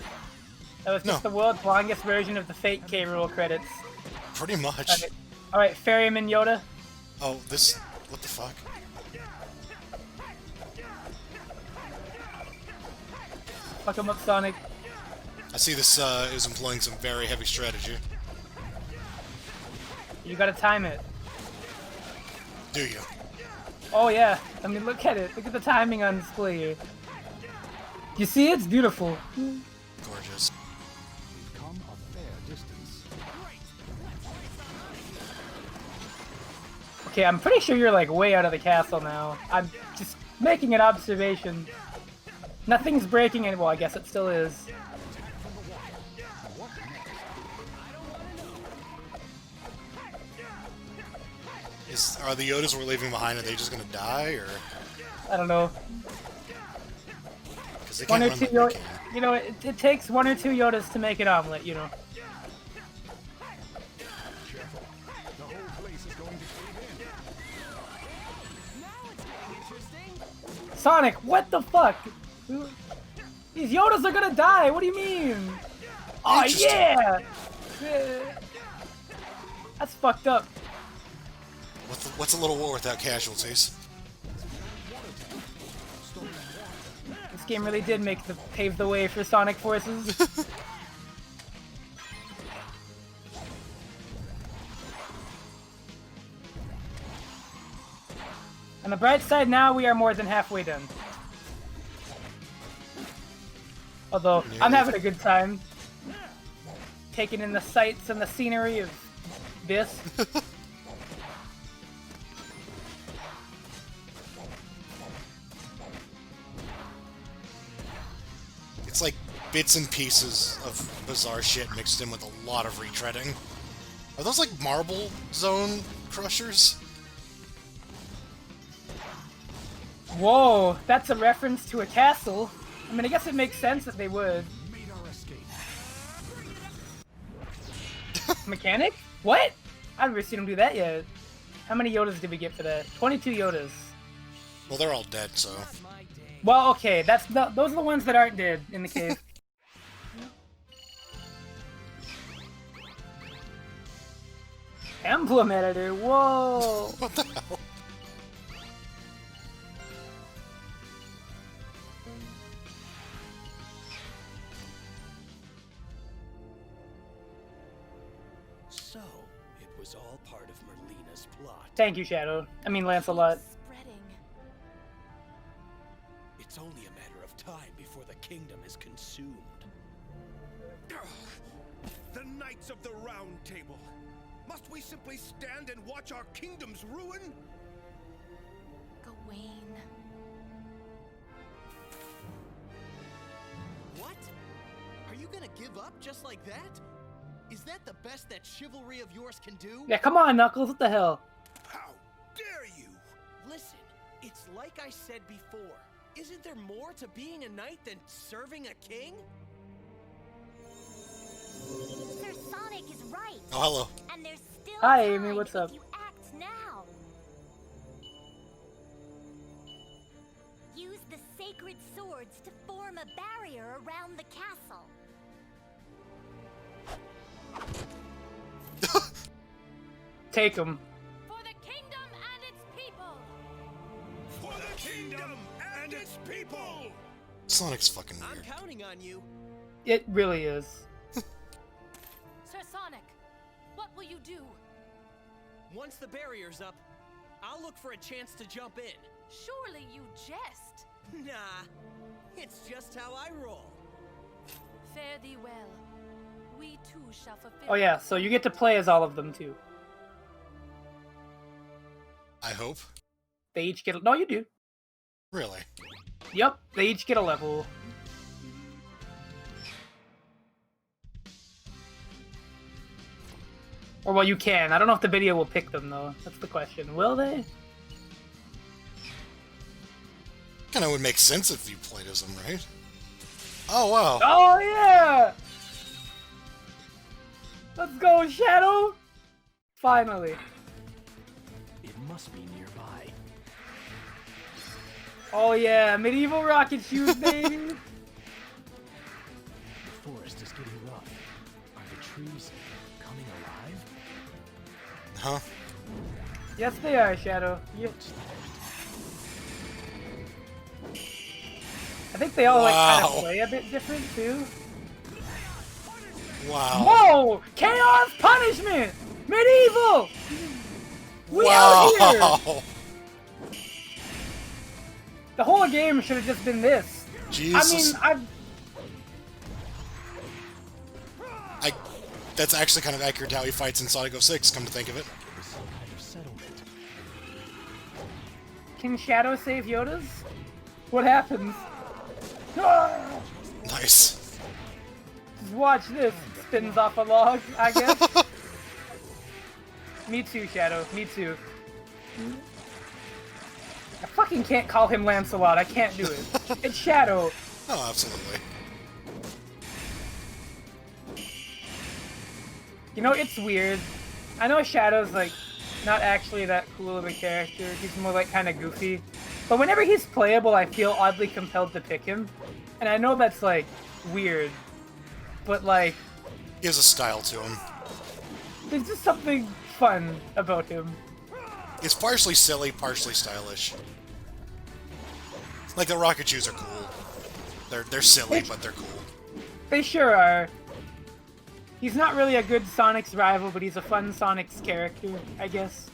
That was just No. the world's longest version of the fake K. Rool credits. Pretty much. Alright, Ferryman Yoda. Oh, this... What the fuck? Fuck him up, Sonic. I see this is employing some very heavy strategy. You gotta time it. Do you? Oh yeah, I mean look at it. Look at the timing on display here. You see, it's beautiful. Gorgeous. We've come a fair distance. Okay, I'm pretty sure you're like way out of the castle now. I'm just making an observation. Nothing's breaking it. Well, I guess it still is. Are the Yodas we're leaving behind, are they just gonna die, or...? I don't know. Because they One can't or run two like we Yodas. can. You know, it takes one or two Yodas to make an omelet, you know. Careful. The whole place is going to cave in. Now it's getting interesting. Sonic, what the fuck? These Yodas are gonna die. What do you mean? Oh Interesting. yeah! That's fucked up. What's a little war without casualties? This game really did pave the way for Sonic Forces. On the bright side, now we are more than halfway done. Although, I'm having a good time. Taking in the sights and the scenery of this. It's like bits and pieces of bizarre shit mixed in with a lot of retreading. Are those like marble zone crushers? Whoa, that's a reference to a castle. I mean, I guess it makes sense that they would. Made our escape. Mechanic? What? I've never seen him do that yet. How many Yodas did we get for that? 22 Yodas. Well, they're all dead, so... My day. Well, okay, those are the ones that aren't dead in the cave. Emblem editor, whoa! What the hell? So, it was all part of Merlina's plot. Thank you, Shadow. I mean, Lancelot. Spreading. It's only a matter of time before the kingdom is consumed. The Knights of the Round Table. Must we simply stand and watch our kingdom's ruin? Gawain. What? Are you gonna give up just like that? Is that the best that chivalry of yours can do? Yeah, come on, Knuckles, what the hell? How dare you! Listen, it's like I said before. Isn't there more to being a knight than serving a king? Sir Sonic is right. Oh, hello. And there's still Hi, time Amy, what's up? if you act now. Use the sacred swords to form a barrier around the castle. Take him. For the kingdom and its people! For the kingdom and its people! Sonic's fucking I'm weird. counting on you. It really is. Sir Sonic, what will you do? Once the barrier's up, I'll look for a chance to jump in. Surely you jest. Nah, it's just how I roll. Fare thee well. We too shall fulfill. Oh yeah, so you get to play as all of them too. I hope. They each get. No, you do. Really? Yep, they each get a level. Or well, you can. I don't know if the video will pick them though. That's the question. Will they? Kind of would make sense if you played as them, right? Oh wow. Oh yeah! Let's go, Shadow! Finally. It must be nearby. Oh yeah, medieval rocket shoes, baby! The forest is getting rough. Are the trees coming alive? Huh? Yes, they are, Shadow. I think they all like kind of Wow. play a bit different too. Wow. Whoa! Chaos punishment! Medieval! We out here! Wow. The whole game should have just been this. Jesus. I mean, That's actually kind of accurate to how he fights in Sonic 06, come to think of it. Some kind of settlement. Can Shadow save Yoda's? What happens? Ah! Nice. Just watch this. Spins off a log, I guess. Me too, Shadow. Me too. I fucking can't call him Lancelot. I can't do it. It's Shadow. Oh, absolutely. You know, it's weird. I know Shadow's, like, not actually that cool of a character. He's more, like, kind of goofy. But whenever he's playable, I feel oddly compelled to pick him. And I know that's, like, weird. But, like... He has a style to him. There's just something fun about him. It's partially silly, partially stylish. Like, the rocket shoes are cool. They're silly, but they're cool. They sure are. He's not really a good Sonic's rival, but he's a fun Sonic's character, I guess.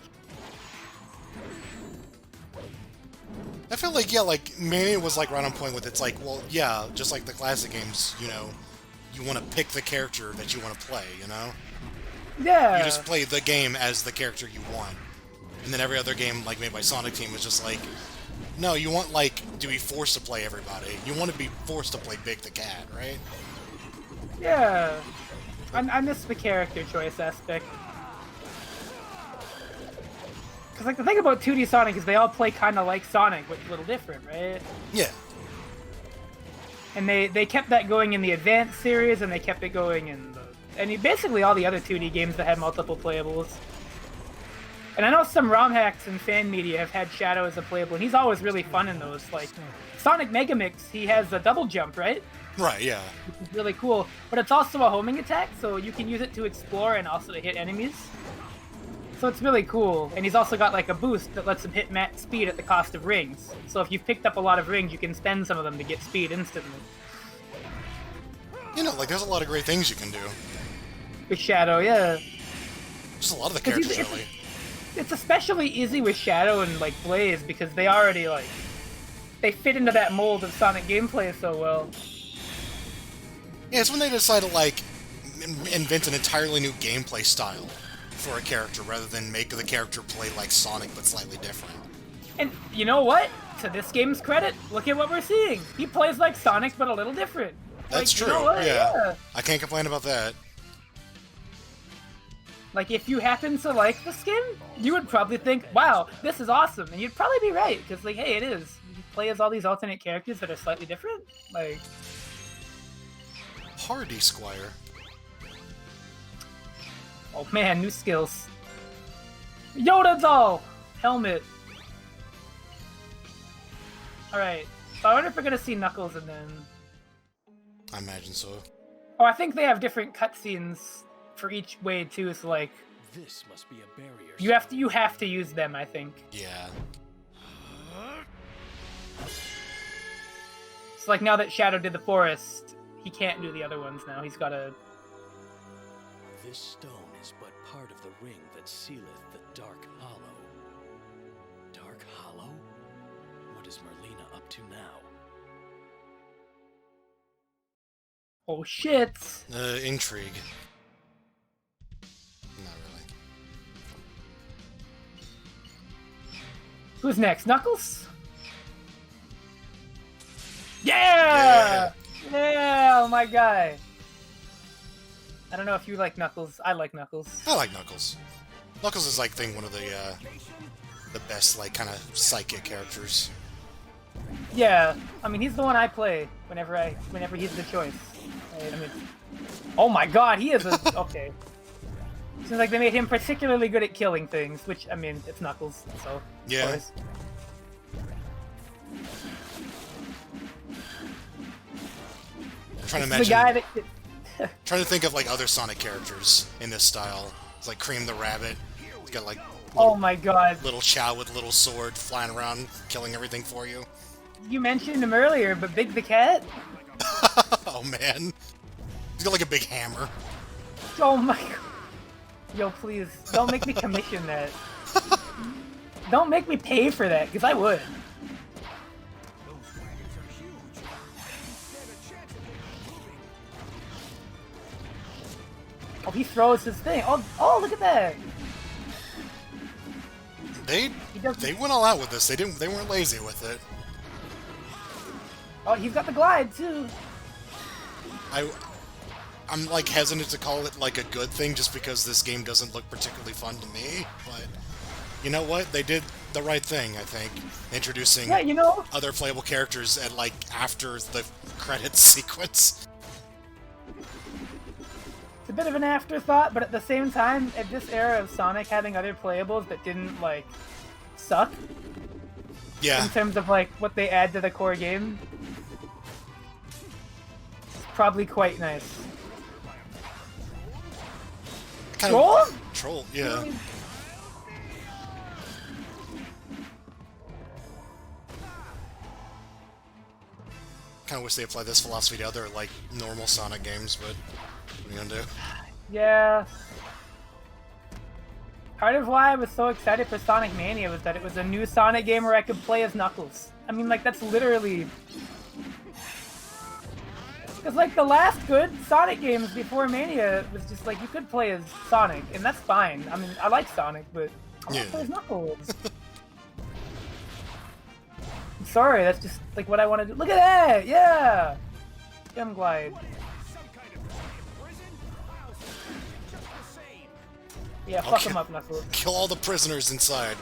I feel like, yeah, like, Mania was, like, right on point with it's like, well, yeah, just like the classic games, you know, you want to pick the character that you want to play, you know? Yeah. You just play the game as the character you want. And then every other game, like, made by Sonic Team was just like, no, you want, like, to be forced to play everybody. You want to be forced to play Big the Cat, right? Yeah. I miss the character choice aspect. Because, like, the thing about 2D Sonic is they all play kind of like Sonic, but a little different, right? Yeah. And they kept that going in the Advanced series, and they kept it going in basically all the other 2D games that had multiple playables. And I know some ROM hacks and fan media have had Shadow as a playable, and he's always really fun in those. Like, Sonic Mega Mix, he has a double jump, right? Right, yeah. Which is really cool. But it's also a homing attack, so you can use it to explore and also to hit enemies. So it's really cool. And he's also got like a boost that lets him hit max speed at the cost of rings. So if you've picked up a lot of rings, you can spend some of them to get speed instantly. You know, like, there's a lot of great things you can do. With Shadow, yeah. Just a lot of the characters, really. It's especially easy with Shadow and, like, Blaze, because they already, like... They fit into that mold of Sonic gameplay so well. Yeah, it's when they decide to, like, invent an entirely new gameplay style for a character, rather than make the character play like Sonic, but slightly different. And, you know what? To this game's credit, look at what we're seeing. He plays like Sonic, but a little different. That's like, true, you know what? yeah. I can't complain about that. Like, if you happen to like the skin, you would probably think, wow, this is awesome. And you'd probably be right, because, like, hey, it is. You play as all these alternate characters that are slightly different. Like... Hardy Squire. Oh man, new skills. Yoda doll! Helmet. Alright, so I wonder if we're gonna see Knuckles and then... I imagine so. Oh, I think they have different cutscenes for each way too, so like... This must be a barrier. You have to use them, I think. Yeah. So like now that Shadow did the forest, he can't do the other ones now. He's gotta... This stone is but part of the ring that sealeth the Dark Hollow. Dark Hollow? What is Merlina up to now? Oh shit! Intrigue. Not really. Who's next? Knuckles? Yeah! Yeah, my guy. I don't know if you like Knuckles. I like Knuckles. I like Knuckles. Knuckles is, like, I think, one of the best, like, kind of psychic characters. Yeah, I mean, he's the one I play whenever he's the choice. Right? I mean, oh my god, he is a... okay. Seems like they made him particularly good at killing things, which, I mean, it's Knuckles, so... Yeah. Of course. I'm trying to The imagine... guy that... trying to think of, like, other Sonic characters in this style. It's like Cream the Rabbit. He's got, like... Oh my god. Little Chow with little sword flying around, killing everything for you. You mentioned him earlier, but Big the Cat? Oh, man. He's got, like, a big hammer. Oh my god. Yo, please, don't make me commission that. Don't make me pay for that, because I would. Oh, he throws his thing. Oh, look at that. They went all out with this. They weren't lazy with it. Oh, he's got the glide too. I'm like hesitant to call it like a good thing just because this game doesn't look particularly fun to me, but you know what? They did the right thing, I think, introducing other playable characters at like after the credits sequence. It's a bit of an afterthought, but at the same time, at this era of Sonic having other playables that didn't like suck. Yeah. In terms of like what they add to the core game. It's probably quite nice. Troll? Troll, yeah. Kind of wish they applied this philosophy to other, like, normal Sonic games, but what are you gonna do? Yeah. Part of why I was so excited for Sonic Mania was that it was a new Sonic game where I could play as Knuckles. I mean, like, that's literally... Because, like, the last good Sonic games before Mania was just, like, you could play as Sonic, and that's fine. I mean, I like Sonic, but I want to play as Knuckles. I'm sorry, that's just, like, what I want to do. Look at that! Yeah! Gem Glide. Yeah, fuck him up, Knuckles. Kill all the prisoners inside.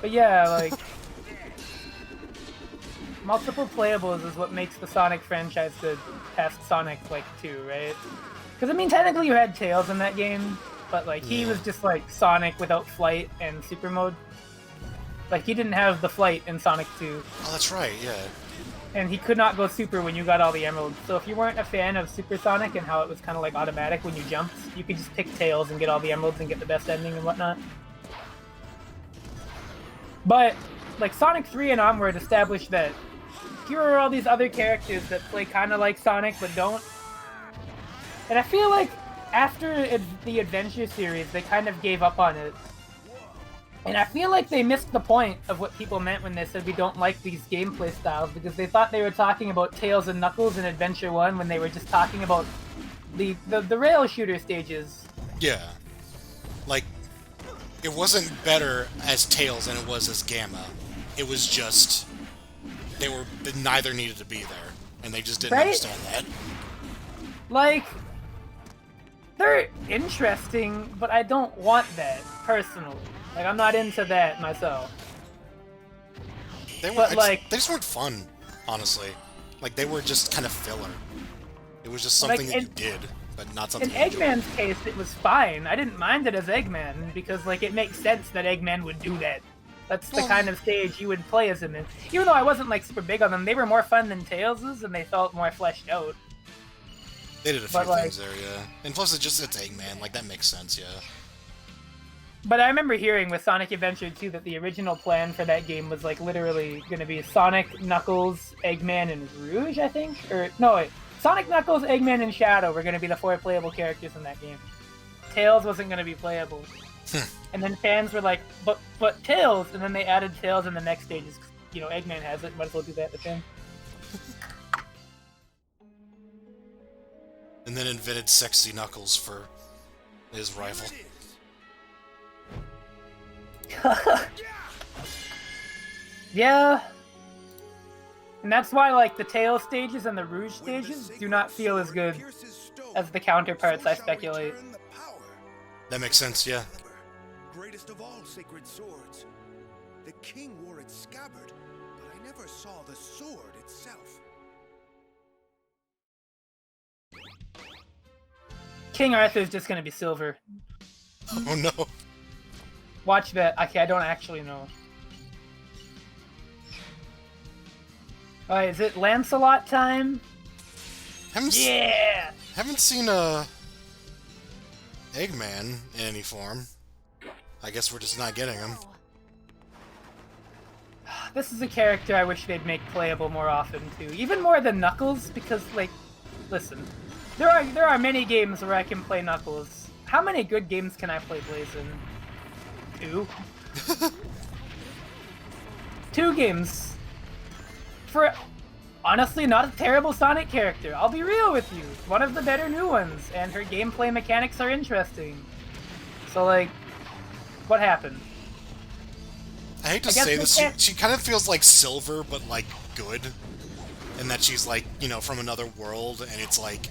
But yeah, like... multiple playables is what makes the Sonic franchise good past Sonic, like, 2, right? Because, I mean, technically you had Tails in that game, but, like, he was just, like, Sonic without flight and super mode. Like, he didn't have the flight in Sonic 2. Oh, that's right, yeah. And he could not go super when you got all the emeralds. So if you weren't a fan of Super Sonic and how it was kind of, like, automatic when you jumped, you could just pick Tails and get all the emeralds and get the best ending and whatnot. But, like, Sonic 3 and onward established that here are all these other characters that play kind of like Sonic but don't. And I feel like after the Adventure series, they kind of gave up on it. And I feel like they missed the point of what people meant when they said we don't like these gameplay styles, because they thought they were talking about Tails and Knuckles in Adventure 1 when they were just talking about the rail shooter stages. Yeah. Like, it wasn't better as Tails than it was as Gamma. It was just... neither needed to be there, and they just didn't understand that. Like, they're interesting, but I don't want that, personally. Like, I'm not into that myself. They just weren't fun, honestly. Like, they were just kind of filler. It was just something that you did, but not something in you enjoyed. Eggman's case, it was fine. I didn't mind it as Eggman, because, like, it makes sense that Eggman would do that. That's the kind of stage you would play as him in. Even though I wasn't, like, super big on them, they were more fun than Tails's, and they felt more fleshed out. They did a few things there, yeah. And plus, it's Eggman. Like, that makes sense, yeah. But I remember hearing with Sonic Adventure 2 that the original plan for that game was like literally going to be Sonic, Knuckles, Eggman, and Rouge, I think? Or no, wait. Sonic, Knuckles, Eggman, and Shadow were going to be the 4 playable characters in that game. Tails wasn't going to be playable. And then fans were like, but Tails, and then they added Tails in the next stages. You know, Eggman has it. Might as well do that with him. And then invented Sexy Knuckles for his rival. Yeah. And that's why, like, the Tails stages and the Rouge stages do not feel as good as the counterparts, I speculate. That makes sense, yeah. Greatest of all sacred swords. The king wore its scabbard, but I never saw the sword itself. King Arthur's just gonna be silver. Oh no. Watch that. Okay, I don't actually know. Alright, is it Lancelot time? Yeah! Haven't seen Eggman in any form. I guess we're just not getting him. This is a character I wish they'd make playable more often too. Even more than Knuckles, because like, listen, there are many games where I can play Knuckles. How many good games can I play Blaze in? 2? 2 games. For honestly not a terrible Sonic character. I'll be real with you. One of the better new ones, and her gameplay mechanics are interesting. So like, what happened? I hate to say this, she kind of feels like Silver, but like good. And that she's like, you know, from another world, and it's like,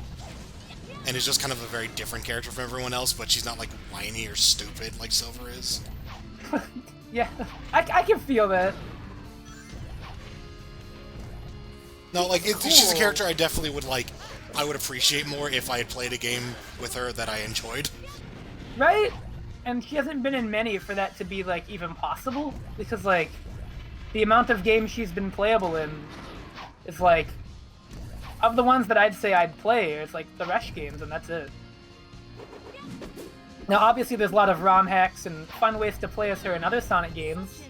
and is just kind of a very different character from everyone else, but she's not like whiny or stupid like Silver is. Yeah, I can feel that. No, like, she's a character I definitely would, like, I would appreciate more if I had played a game with her that I enjoyed. Right? And she hasn't been in many for that to be, like, even possible. Because, like, the amount of games she's been playable in is, like, of the ones that I'd say I'd play, it's, like, the Rush games, and that's it. Now, obviously, there's a lot of ROM hacks and fun ways to play as her in other Sonic games.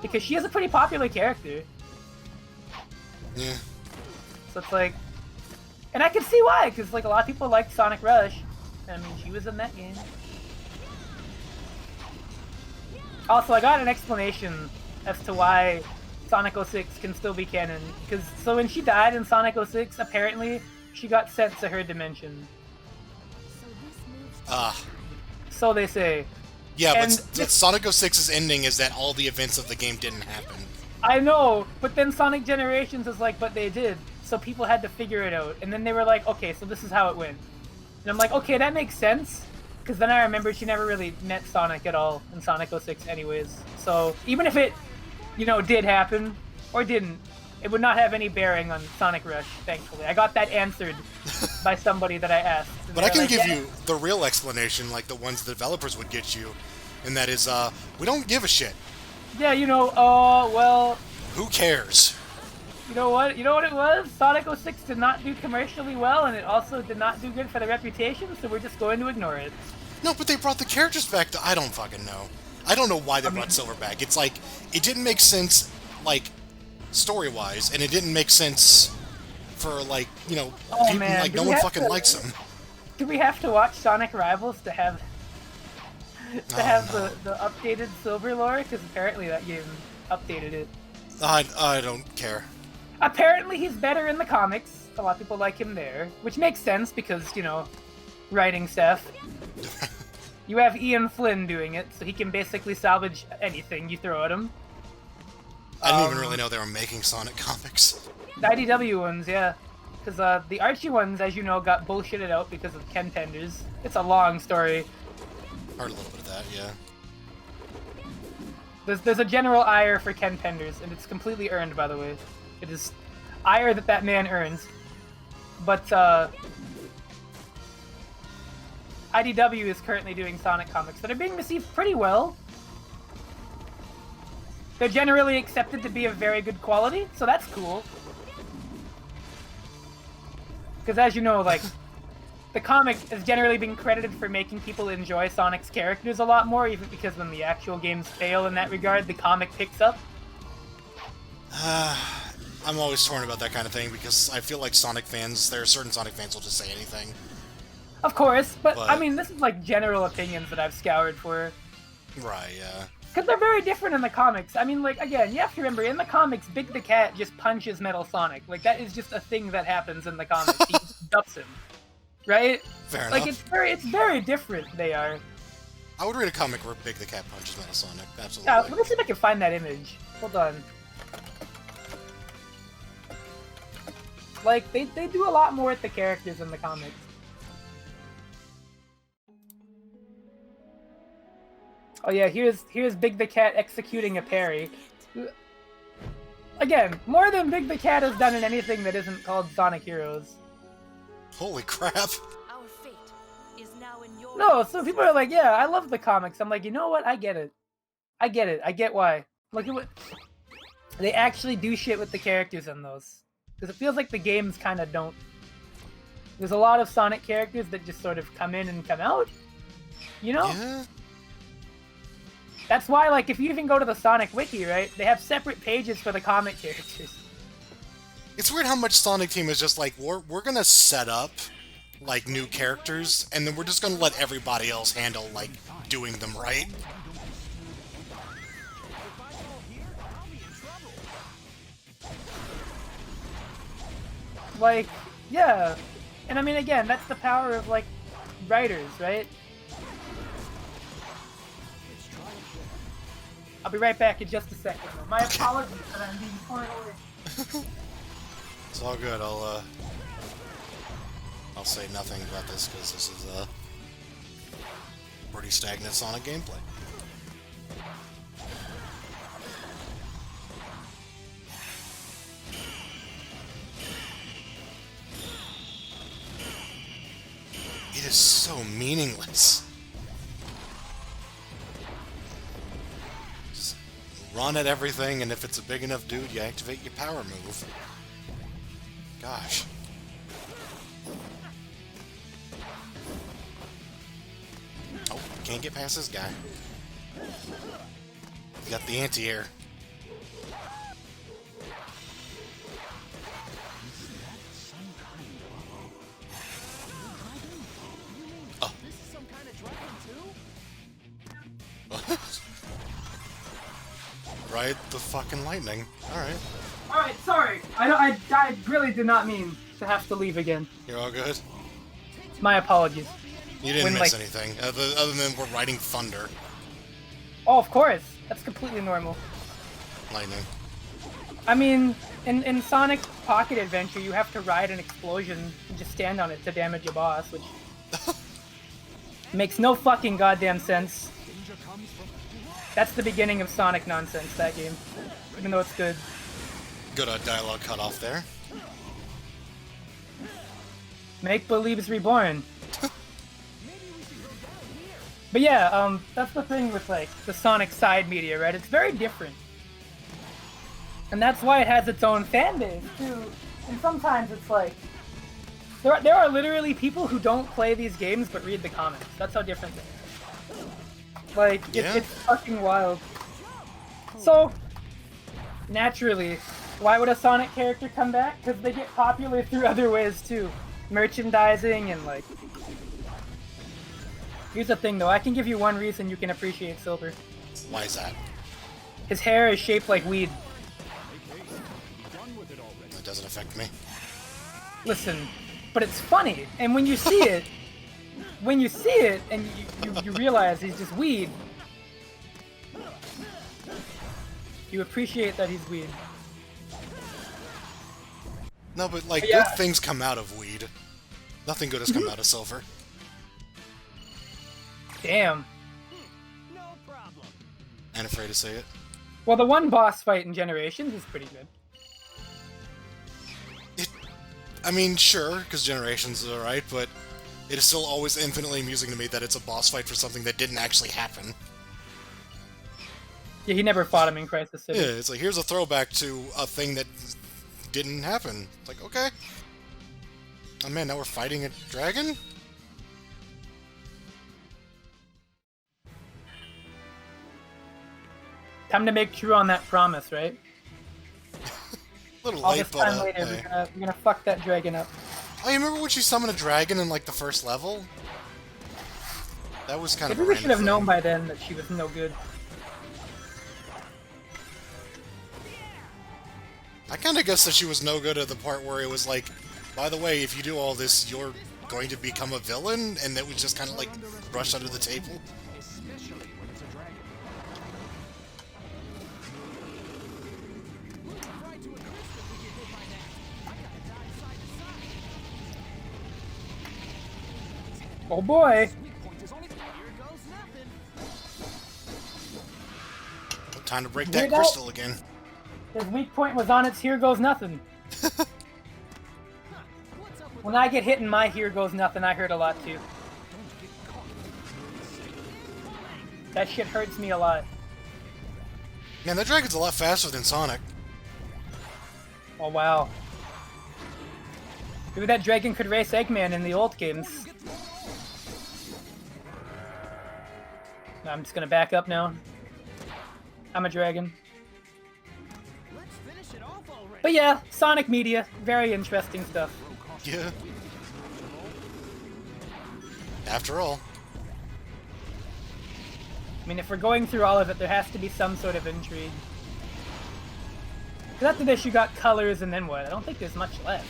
Because she is a pretty popular character. Yeah. So it's like, and I can see why, because like a lot of people liked Sonic Rush. I mean, she was in that game. Also, I got an explanation as to why Sonic 06 can still be canon. Because so when she died in Sonic 06, apparently she got sent to her dimension. So they say. Yeah, and but Sonic 06's ending is that all the events of the game didn't happen. I know, but then Sonic Generations is like, but they did. So people had to figure it out. And then they were like, okay, so this is how it went. And I'm like, okay, that makes sense. Because then I remembered she never really met Sonic at all in Sonic 06 anyways. So even if it, you know, did happen, or didn't, it would not have any bearing on Sonic Rush, thankfully. I got that answered by somebody that I asked. But I can give you the real explanation, like the ones the developers would get you. And that is, we don't give a shit. Yeah, you know, well... Who cares? You know what? You know what it was? Sonic 06 did not do commercially well, and it also did not do good for the reputation, so we're just going to ignore it. No, but they brought the characters back to... I don't fucking know. I don't know why they brought Silver back. It's like, it didn't make sense, like, story-wise, and it didn't make sense for, like, you know, people, man. like, no one fucking likes him. Do we have to watch Sonic Rivals to have... the updated Silver lore? Because apparently that game updated it. I don't care. Apparently he's better in the comics. A lot of people like him there. Which makes sense because, you know, writing stuff. You have Ian Flynn doing it, so he can basically salvage anything you throw at him. I didn't even really know they were making Sonic comics. The IDW ones, yeah. Because the Archie ones, as you know, got bullshitted out because of Ken Penders. It's a long story. Heard a little bit of that, yeah. There's a general ire for Ken Penders, and it's completely earned, by the way. It is ire that man earns. But, IDW is currently doing Sonic comics that are being received pretty well. They're generally accepted to be of very good quality, so that's cool. Because as you know, like, the comic has generally been credited for making people enjoy Sonic's characters a lot more, even because when the actual games fail in that regard, the comic picks up. I'm always torn about that kind of thing because I feel like Sonic fans, there are certain Sonic fans will just say anything. Of course, but I mean, this is like general opinions that I've scoured for. Right, yeah. Because they're very different in the comics. I mean, like, again, you have to remember, in the comics, Big the Cat just punches Metal Sonic. Like, that is just a thing that happens in the comics. He just ducks him. Right? Fair like, enough. it's very different, they are. I would read a comic where Big the Cat punches Metal Sonic, absolutely. Yeah, let me see if I can find that image. Hold on. Like, they do a lot more with the characters in the comics. Oh yeah, here's Big the Cat executing a parry. Again, more than Big the Cat has done in anything that isn't called Sonic Heroes. Holy crap. Our fate is now in your No, so people are like, yeah, I love the comics. I'm like, you know what? I get it. I get it. I get why. Look at what... They actually do shit with the characters in those. Because it feels like the games kind of don't. There's a lot of Sonic characters that just sort of come in and come out. You know? Yeah. That's why, like, if you even go to the Sonic Wiki, right? They have separate pages for the comic characters. It's weird how much Sonic Team is just like, we're gonna set up, like, new characters, and then we're just gonna let everybody else handle, like, doing them right. Like, yeah. And I mean, again, that's the power of, like, writers, right? I'll be right back in just a second. My apologies that I'm being torn away. It's all good. I'll say nothing about this because this is pretty stagnant Sonic gameplay. It is so meaningless. Just run at everything, and if it's a big enough dude, you activate your power move. Gosh. Oh, can't get past this guy. He's got the anti-air. Oh. Ride the fucking lightning. Alright. Alright, sorry. I really did not mean to have to leave again. You're all good? My apologies. You didn't When, miss like- anything, other than we're riding thunder. Oh, of course. That's completely normal. Lightning. I mean, in Sonic Pocket Adventure, you have to ride an explosion and just stand on it to damage a boss, which makes no fucking goddamn sense. That's the beginning of Sonic nonsense, that game. Even though it's good. Good dialogue cut off there. Make Believe's Reborn. But yeah, that's the thing with, like, the Sonic side media, right? It's very different. And that's why it has its own fan base, too. And sometimes it's like... There are literally people who don't play these games but read the comics. That's how different they are. Like, Yeah. it's fucking wild. So, naturally, why would a Sonic character come back? Because they get popular through other ways, too. Merchandising and, like... Here's the thing, though. I can give you one reason you can appreciate Silver. Why is that? His hair is shaped like weed. That doesn't affect me. Listen, but it's funny. And when you see it, and you realize he's just weed, you appreciate that he's weed. No, but, like, Yeah. good things come out of weed. Nothing good has come out of Silver. Damn. No problem. And afraid to say it. Well, the one boss fight in Generations is pretty good. I mean, sure, because Generations is alright, but it is still always infinitely amusing to me that it's a boss fight for something that didn't actually happen. Yeah, he never fought him in Crisis City. Yeah, it's like, here's a throwback to a thing that didn't happen. It's like, okay. Oh man, now we're fighting a dragon? Time to make true on that promise, right? A little All late, this but time later, hey. we're gonna fuck that dragon up. Oh, you remember when she summoned a dragon in like the first level? That was kind of Maybe a we random should have known thing. by then that she was no good. I kind of guessed that she was no good at the part where it was like, by the way, if you do all this, you're going to become a villain, and that was just kind of like brushed under the table. Especially when it's a dragon. Oh boy! Time to break Weird that crystal again. His weak point was on its here goes nothing. When I get hit in my here goes nothing, I hurt a lot too. That shit hurts me a lot. Man, that dragon's a lot faster than Sonic. Oh wow. Maybe that dragon could race Eggman in the old games. I'm just gonna back up now. I'm a dragon. But yeah, Sonic Media, very interesting stuff. Yeah. After all. I mean, if we're going through all of it, there has to be some sort of intrigue. 'Cause after this, you got colors, and then what? I don't think there's much left.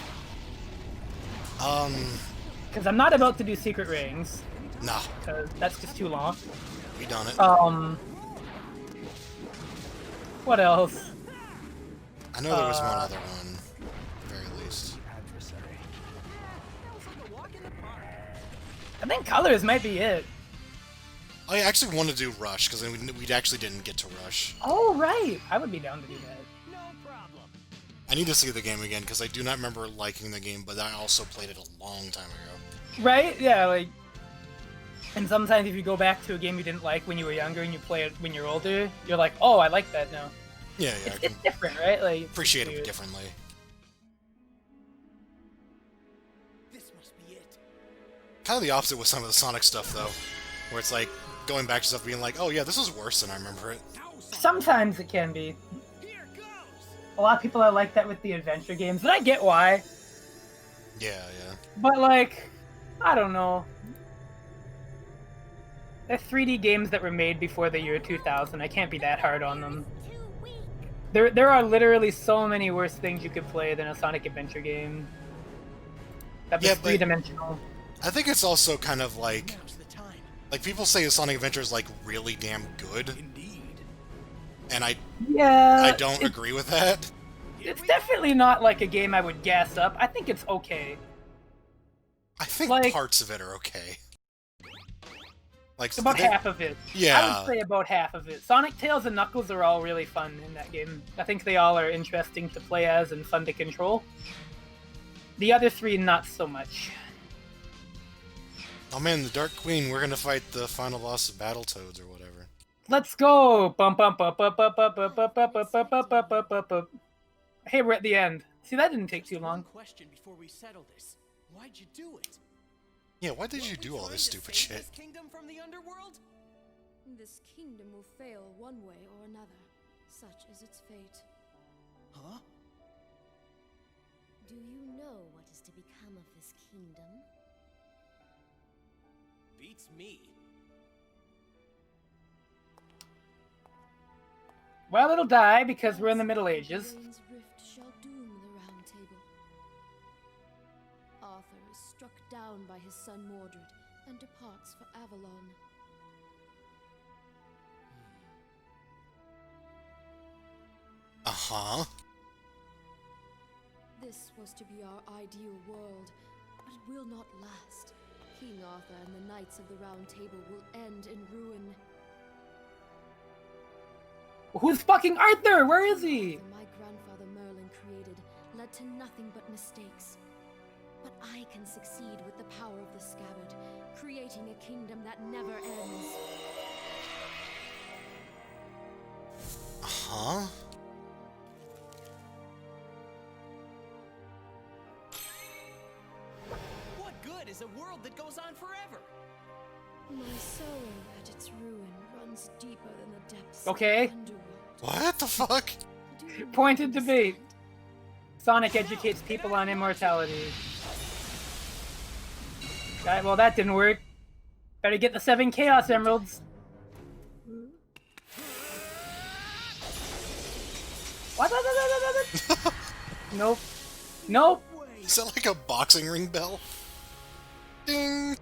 Because I'm not about to do secret rings. Nah. Because that's just too long. We done it. What else? I know there was one other one, at the very least. I think colors might be it. I actually want to do Rush, because we actually didn't get to Rush. Oh, right! I would be down to do that. I need to see the game again, because I do not remember liking the game, but I also played it a long time ago. Right? Yeah, like... And sometimes if you go back to a game you didn't like when you were younger and you play it when you're older, you're like, oh, I like that now. Yeah, yeah. It's different, right? Like, Appreciate it differently. This must be it. Kind of the opposite with some of the Sonic stuff, though. Where it's like, going back to stuff being like, oh yeah, this is worse than I remember it. Sometimes it can be. A lot of people are like that with the adventure games, and I get why. Yeah, yeah. But, like, I don't know. They're 3D games that were made before the year 2000. I can't be that hard on them. There are literally so many worse things you could play than a Sonic Adventure game. That was three-dimensional. I think it's also kind of like... Like, people say a Sonic Adventure is, like, really damn good. Indeed. And I don't agree with that. It's definitely not, like, a game I would gas up. I think it's okay. I think like, parts of it are okay. Like, about half of it. Yeah. I would say about half of it. Sonic, Tails, and Knuckles are all really fun in that game. I think they all are interesting to play as and fun to control. The other three, not so much. Oh man, the Dark Queen, we're gonna fight the final boss of Battletoads or whatever. Let's go! Bum bum bum bum bum bum bum bum bum bum bum bum bum bum bum. Hey, we're at the end. See, that didn't take too long. Question before we settle this. Why'd you do it? Yeah, why did you do all this stupid shit? This kingdom from the underworld? This kingdom will fail one way or another. Such is its fate. Huh? Do you know what is to become of this kingdom? Beats me. Well, it'll die because we're in the Middle Ages. Rain's rift shall doom the Round Table. Arthur is struck down by his son Mordred and departs for Avalon. Uh-huh. This was to be our ideal world, but it will not last. King Arthur and the Knights of the Round Table will end in ruin. Who's fucking Arthur? Where is he? My grandfather Merlin created led to nothing but mistakes. But I can succeed with the power of the scabbard, creating a kingdom that never ends. Huh? What good is a world that goes on forever? My sorrow at its ruin runs deeper than the depths Okay. of the underworld. What the fuck? Pointed debate. Sonic educates people on immortality. Alright, well that didn't work. Better get the 7 Chaos Emeralds. What? Nope. Nope. Is that like a boxing ring bell? Ding!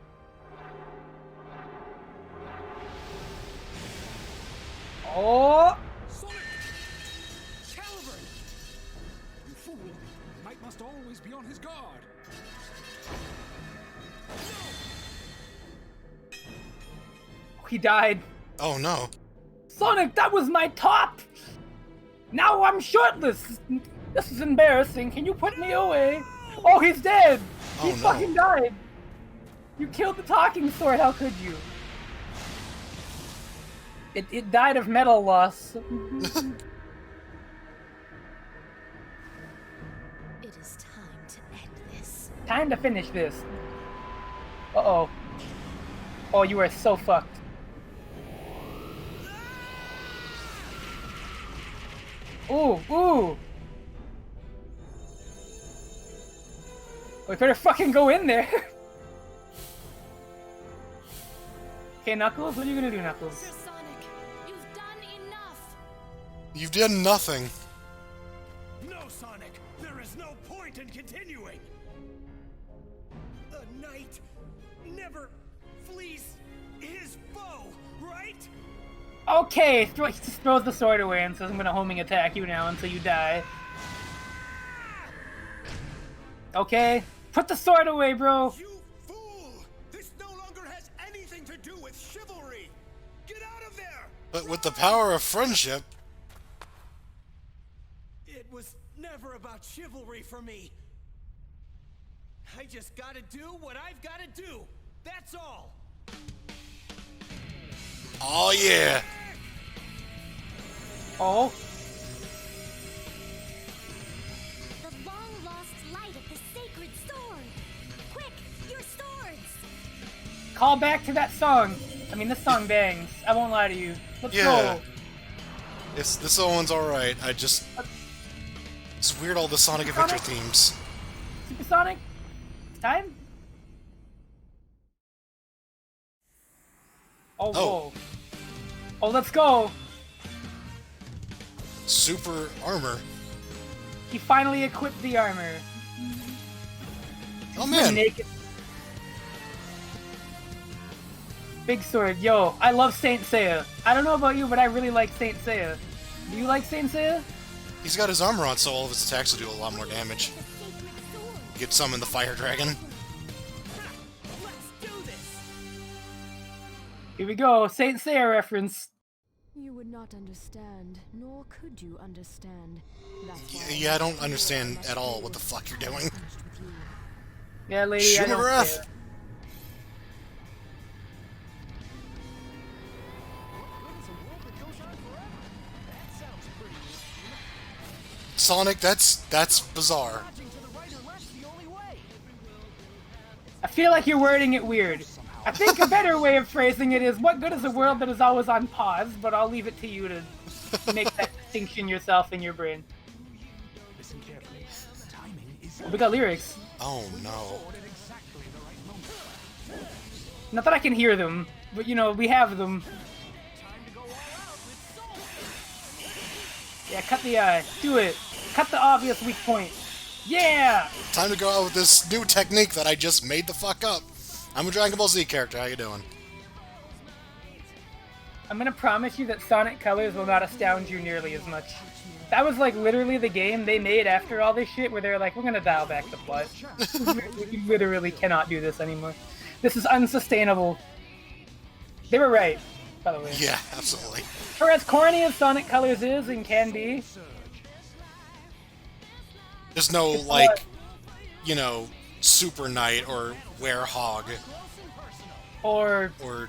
Oh! Sonic! Caliber! You fool! Knight must always be on his guard. He died. Oh no. Sonic, that was my top! Now I'm shirtless! This is embarrassing. Can you put me away? Oh, he's dead! He Oh, no. fucking died! You killed the talking sword, how could you? It died of metal loss. It is time to end this. Time to finish this. Uh-oh. Oh, you are so fucked. Ooh, ooh! We better fucking go in there! Okay, Knuckles, what are you gonna do, Knuckles? Sonic, you've done enough. You've done nothing. No, Sonic! There is no point in continuing! A knight never flees his foe, right? Okay, he just throws the sword away and says, I'm gonna homing attack you now until you die. Okay, put the sword away, bro! You fool! This no longer has anything to do with chivalry! Get out of there! But with the power of friendship... It was never about chivalry for me. I just gotta do what I've gotta do. That's all. Oh yeah! Oh? The long-lost light of the sacred sword! Quick, your swords! Call back to that song. I mean, this song bangs. I won't lie to you. Let's Yeah. go. This one's alright. It's weird all the Sonic Adventure themes. Supersonic? It's time? Oh, whoa. Oh, let's go! Super armor. He finally equipped the armor. Oh man! Naked. Big sword, yo, I love Saint Seiya. I don't know about you, but I really like Saint Seiya. Do you like Saint Seiya? He's got his armor on, so all of his attacks will do a lot more damage. You could summon the Fire Dragon. Let's do this. Here we go, Saint Seiya reference. You would not understand, nor could you understand. That's why Yeah, I don't understand at all what the fuck you're doing. Yeah, lady, Shoot I a don't breath. care. Sonic, that's bizarre. I feel like you're wording it weird. I think a better way of phrasing it is, what good is a world that is always on pause, but I'll leave it to you to make that distinction yourself in your brain. Listen carefully. Timing is We got lyrics. Oh no. at exactly the right moment. Not that I can hear them, but you know, we have them. Yeah, cut the eye. Do it. Cut the obvious weak point. Yeah! Time to go out with this new technique that I just made the fuck up. I'm a Dragon Ball Z character, how you doing? I'm gonna promise you that Sonic Colors will not astound you nearly as much. That was like literally the game they made after all this shit where they're like, we're gonna dial back the plot. We literally cannot do this anymore. This is unsustainable. They were right, by the way. Yeah, absolutely. For as corny as Sonic Colors is and can be, There's no, like, you know, Super Knight or Werehog or or Moon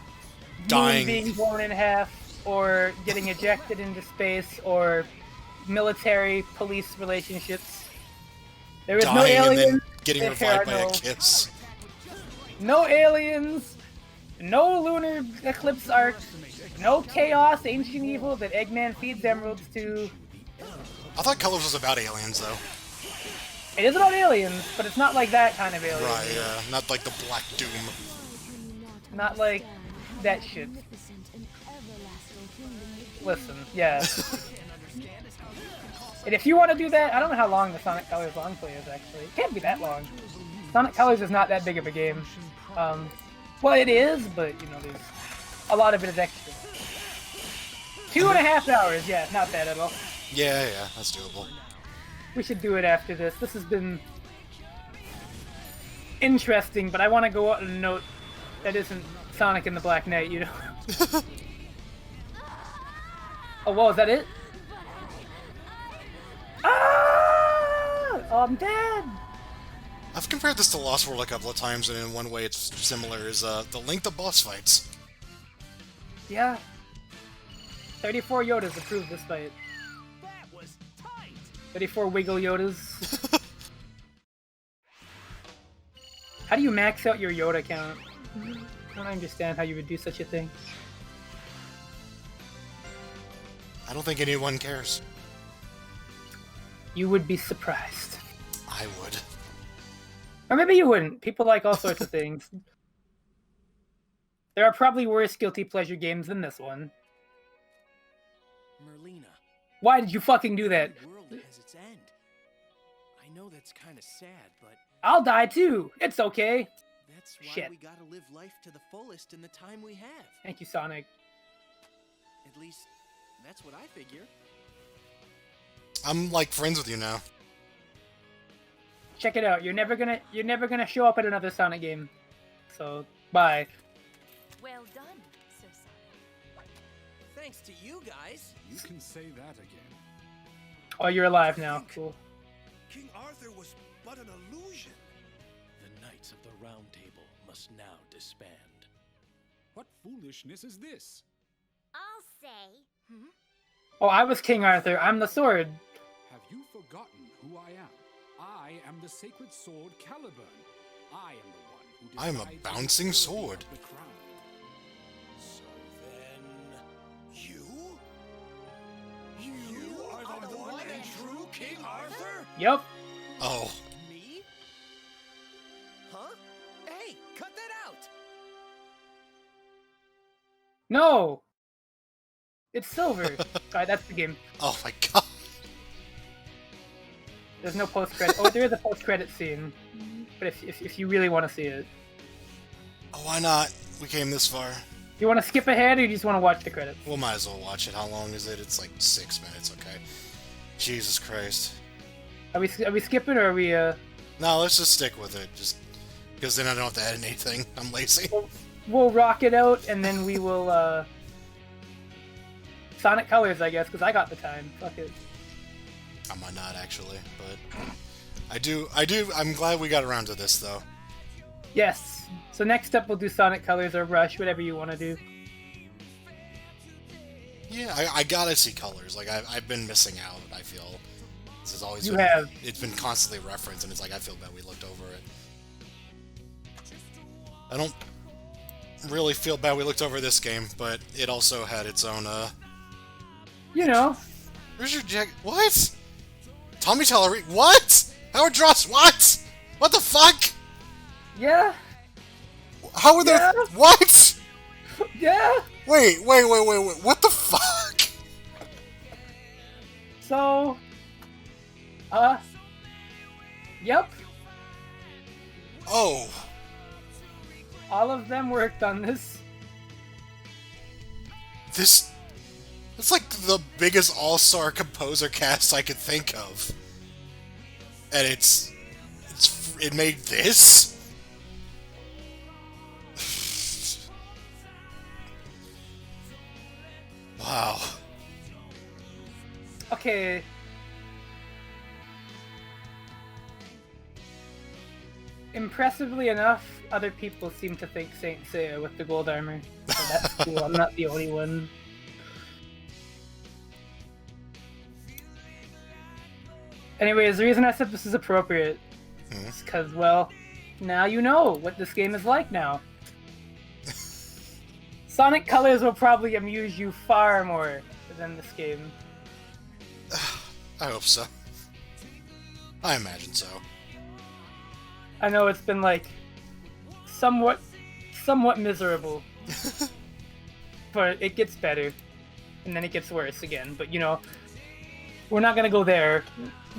dying. being blown in half, or getting ejected into space, or military police relationships. There is no Dying and aliens. then getting there revived are by a no- kiss. No aliens. No lunar eclipse arc. No chaos, ancient evil that Eggman feeds emeralds to. I thought Colors was about aliens, though. It is about aliens, but it's not like that kind of alien. Right, yeah. Not like the Black Doom. Not like that shit. Listen, yeah. And if you want to do that, I don't know how long the Sonic Colors long play is, actually. It can't be that long. Sonic Colors is not that big of a game. Well, it is, but, you know, there's a lot of it is extra. 2.5 hours, yeah, not bad at all. Yeah, that's doable. We should do it after this. This has been interesting, but I want to go out on a note that isn't Sonic and the Black Knight, you know? Oh, whoa, is that it? Ah! Oh, I'm dead! I've compared this to Lost World a couple of times, and in one way it's similar, is the length of boss fights. Yeah. 34 Yodas approved this fight. That was tight. 34 Wiggle Yodas. How do you max out your Yoda count? I don't understand how you would do such a thing. I don't think anyone cares. You would be surprised. I would. Or maybe you wouldn't. People like all sorts of things. There are probably worse guilty pleasure games than this one. Merlina. Why did you fucking do that? The world has its end. I know that's kind of sad, but I'll die too. It's okay. that's why Shit. we gotta live life to the fullest in the time we have. Thank you, Sonic. At least, that's what I figure. I'm like friends with you now. Check it out. You're never gonna show up at another Sonic game. So bye. Well done, Sir Sonic. Thanks to you guys. You can say that again. Oh, you're alive now. Cool. King Arthur was but an illusion. The Knights of the Round Table must now disband. What foolishness is this? I'll say. Oh, I was King Arthur. I'm the sword. Have you forgotten who I am? I am the sacred sword Caliburn. I am the one who I am a decides bouncing who is worthy sword. of the crown. So then, You? You are the one and true King Arthur? Yup. Oh. me? Huh? Hey, cut that out. No. It's silver. Alright, that's the game. Oh my god. There's no post-credit. Oh, there is a post-credit scene. But if you really want to see it. Oh, why not? We came this far. You want to skip ahead or you just want to watch the credits? We'll might as well watch it. How long is it? It's like 6 minutes, okay. Jesus Christ. Are we skipping or are we No, let's just stick with it. Just because then I don't have to edit anything. I'm lazy. we'll rock it out and then we will Sonic Colors, I guess, because I got the time. Fuck it. I might not actually, but I'm glad we got around to this though. Yes. So next up we'll do Sonic Colors or Rush, whatever you want to do. Yeah, I gotta see Colors. Like I've been missing out. I feel this has always it's been constantly referenced, and it's like I feel bad we looked over it. I don't really feel bad we looked over this game, but it also had its own You know. Where's your jacket? What? Tommy Tollery? What? Howard Dross? What? What the fuck? Yeah. How are there? Yeah. What? Yeah. Wait. What the fuck? So. Yep. Oh. All of them worked on this. It's like the biggest all-star composer cast I could think of. And it made this? Wow. Okay. Impressively enough, other people seem to think Saint Seiya with the gold armor. So that's cool. I'm not the only one. Anyways, the reason I said this is appropriate is because, well, now you know what this game is like now. Sonic Colors will probably amuse you far more than this game. I hope so. I imagine so. I know it's been like somewhat miserable, but it gets better, and then it gets worse again. But you know, we're not gonna go there.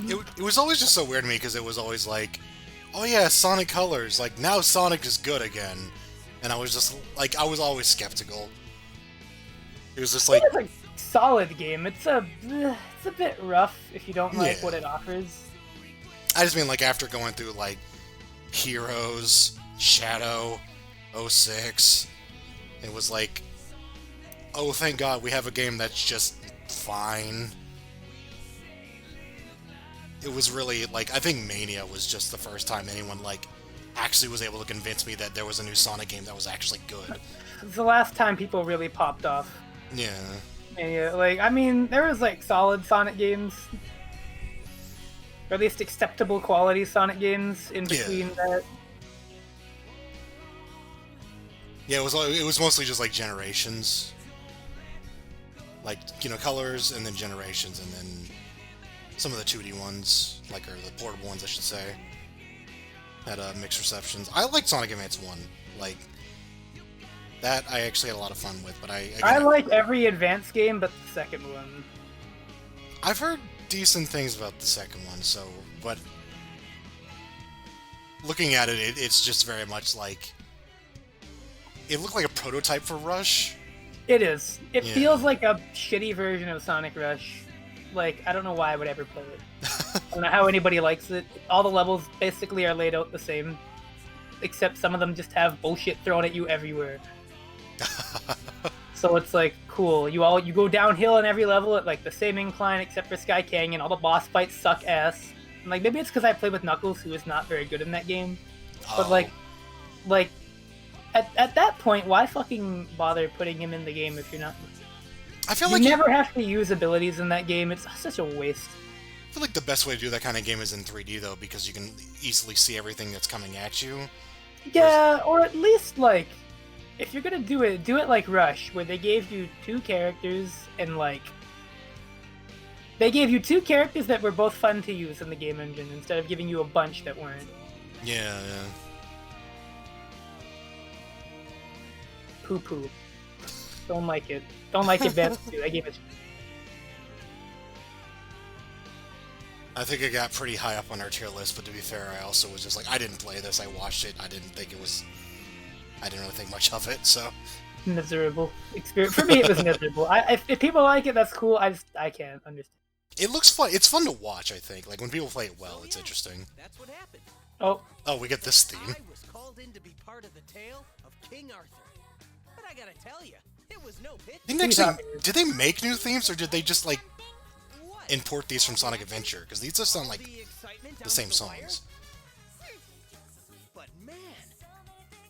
It was always just so weird to me because it was always like, oh yeah, Sonic Colors, like now Sonic is good again, and I was just like, I was always skeptical. It was just like, It's a solid game. It's a bit rough if you don't like Yeah. what it offers. I just mean like after going through like Heroes, Shadow, 06, it was like, oh thank God we have a game that's just fine. It was really like, I think Mania was just the first time anyone like actually was able to convince me that there was a new Sonic game that was actually good. It's the last time people really popped off. Yeah. And yeah, like, I mean, there was like solid Sonic games, or at least acceptable quality Sonic games in between that. Yeah, it was mostly just like Generations. Like, you know, Colors and then Generations and then some of the 2D ones, like, or the portable ones I should say, had mixed receptions. I liked Sonic Advance 1. Like, that I actually had a lot of fun with, but I like every Advance game but the second one. I've heard decent things about the second one, so, but looking at it, it's just very much like, it looked like a prototype for Rush. It is. It Yeah. feels like a shitty version of Sonic Rush. Like, I don't know why I would ever play it. I don't know how anybody likes it. All the levels basically are laid out the same, except some of them just have bullshit thrown at you everywhere. So it's like, cool. You go downhill in every level at like the same incline except for Sky Canyon. All the boss fights suck ass. And, like, maybe it's because I played with Knuckles, who is not very good in that game. But like at that point, why fucking bother putting him in the game if you're not? I feel You like never have to use abilities in that game. It's such a waste. I feel like the best way to do that kind of game is in 3D though, because you can easily see everything that's coming at you. Yeah, or at least like, if you're gonna do it like Rush, where they gave you two characters and like, they gave you two characters that were both fun to use in the game engine instead of giving you a bunch that weren't. Yeah. Poo poo. Don't like it. Don't like Advance 2. That game is. I think it got pretty high up on our tier list, but to be fair, I also was just like, I didn't play this, I watched it, I didn't really think much of it, so. Miserable experience. For me, it was miserable. If people like it, that's cool. I can't understand. It looks fun. It's fun to watch, I think. Like, when people play it well, it's interesting. That's what happened. Oh, we get this theme. I was called in to be part of the tale of King Arthur. But I gotta tell you, it was no pitch. Did they make new themes, or did they just, like, import these from Sonic Adventure? Because these just sound like the same songs. But man,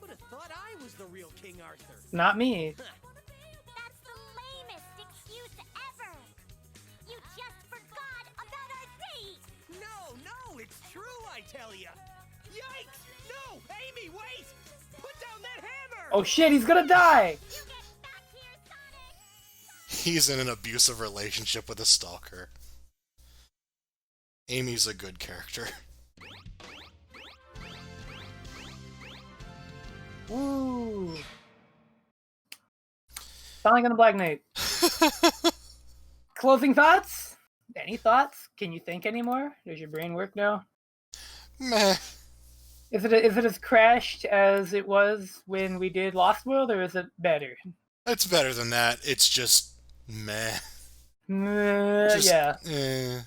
would have thought I was the real King Arthur. Not me. That's the lamest excuse ever! You just forgot about our date! No, it's true, I tell ya. Yikes! No, Amy, wait! Put down that hammer! Oh shit, he's gonna die! He's in an abusive relationship with a stalker. Amy's a good character. Woo! Sonic and the Black Knight. Closing thoughts? Any thoughts? Can you think anymore? Does your brain work now? Meh. Is it as crashed as it was when we did Lost World, or is it better? It's better than that. It's just meh. Yeah. Eh.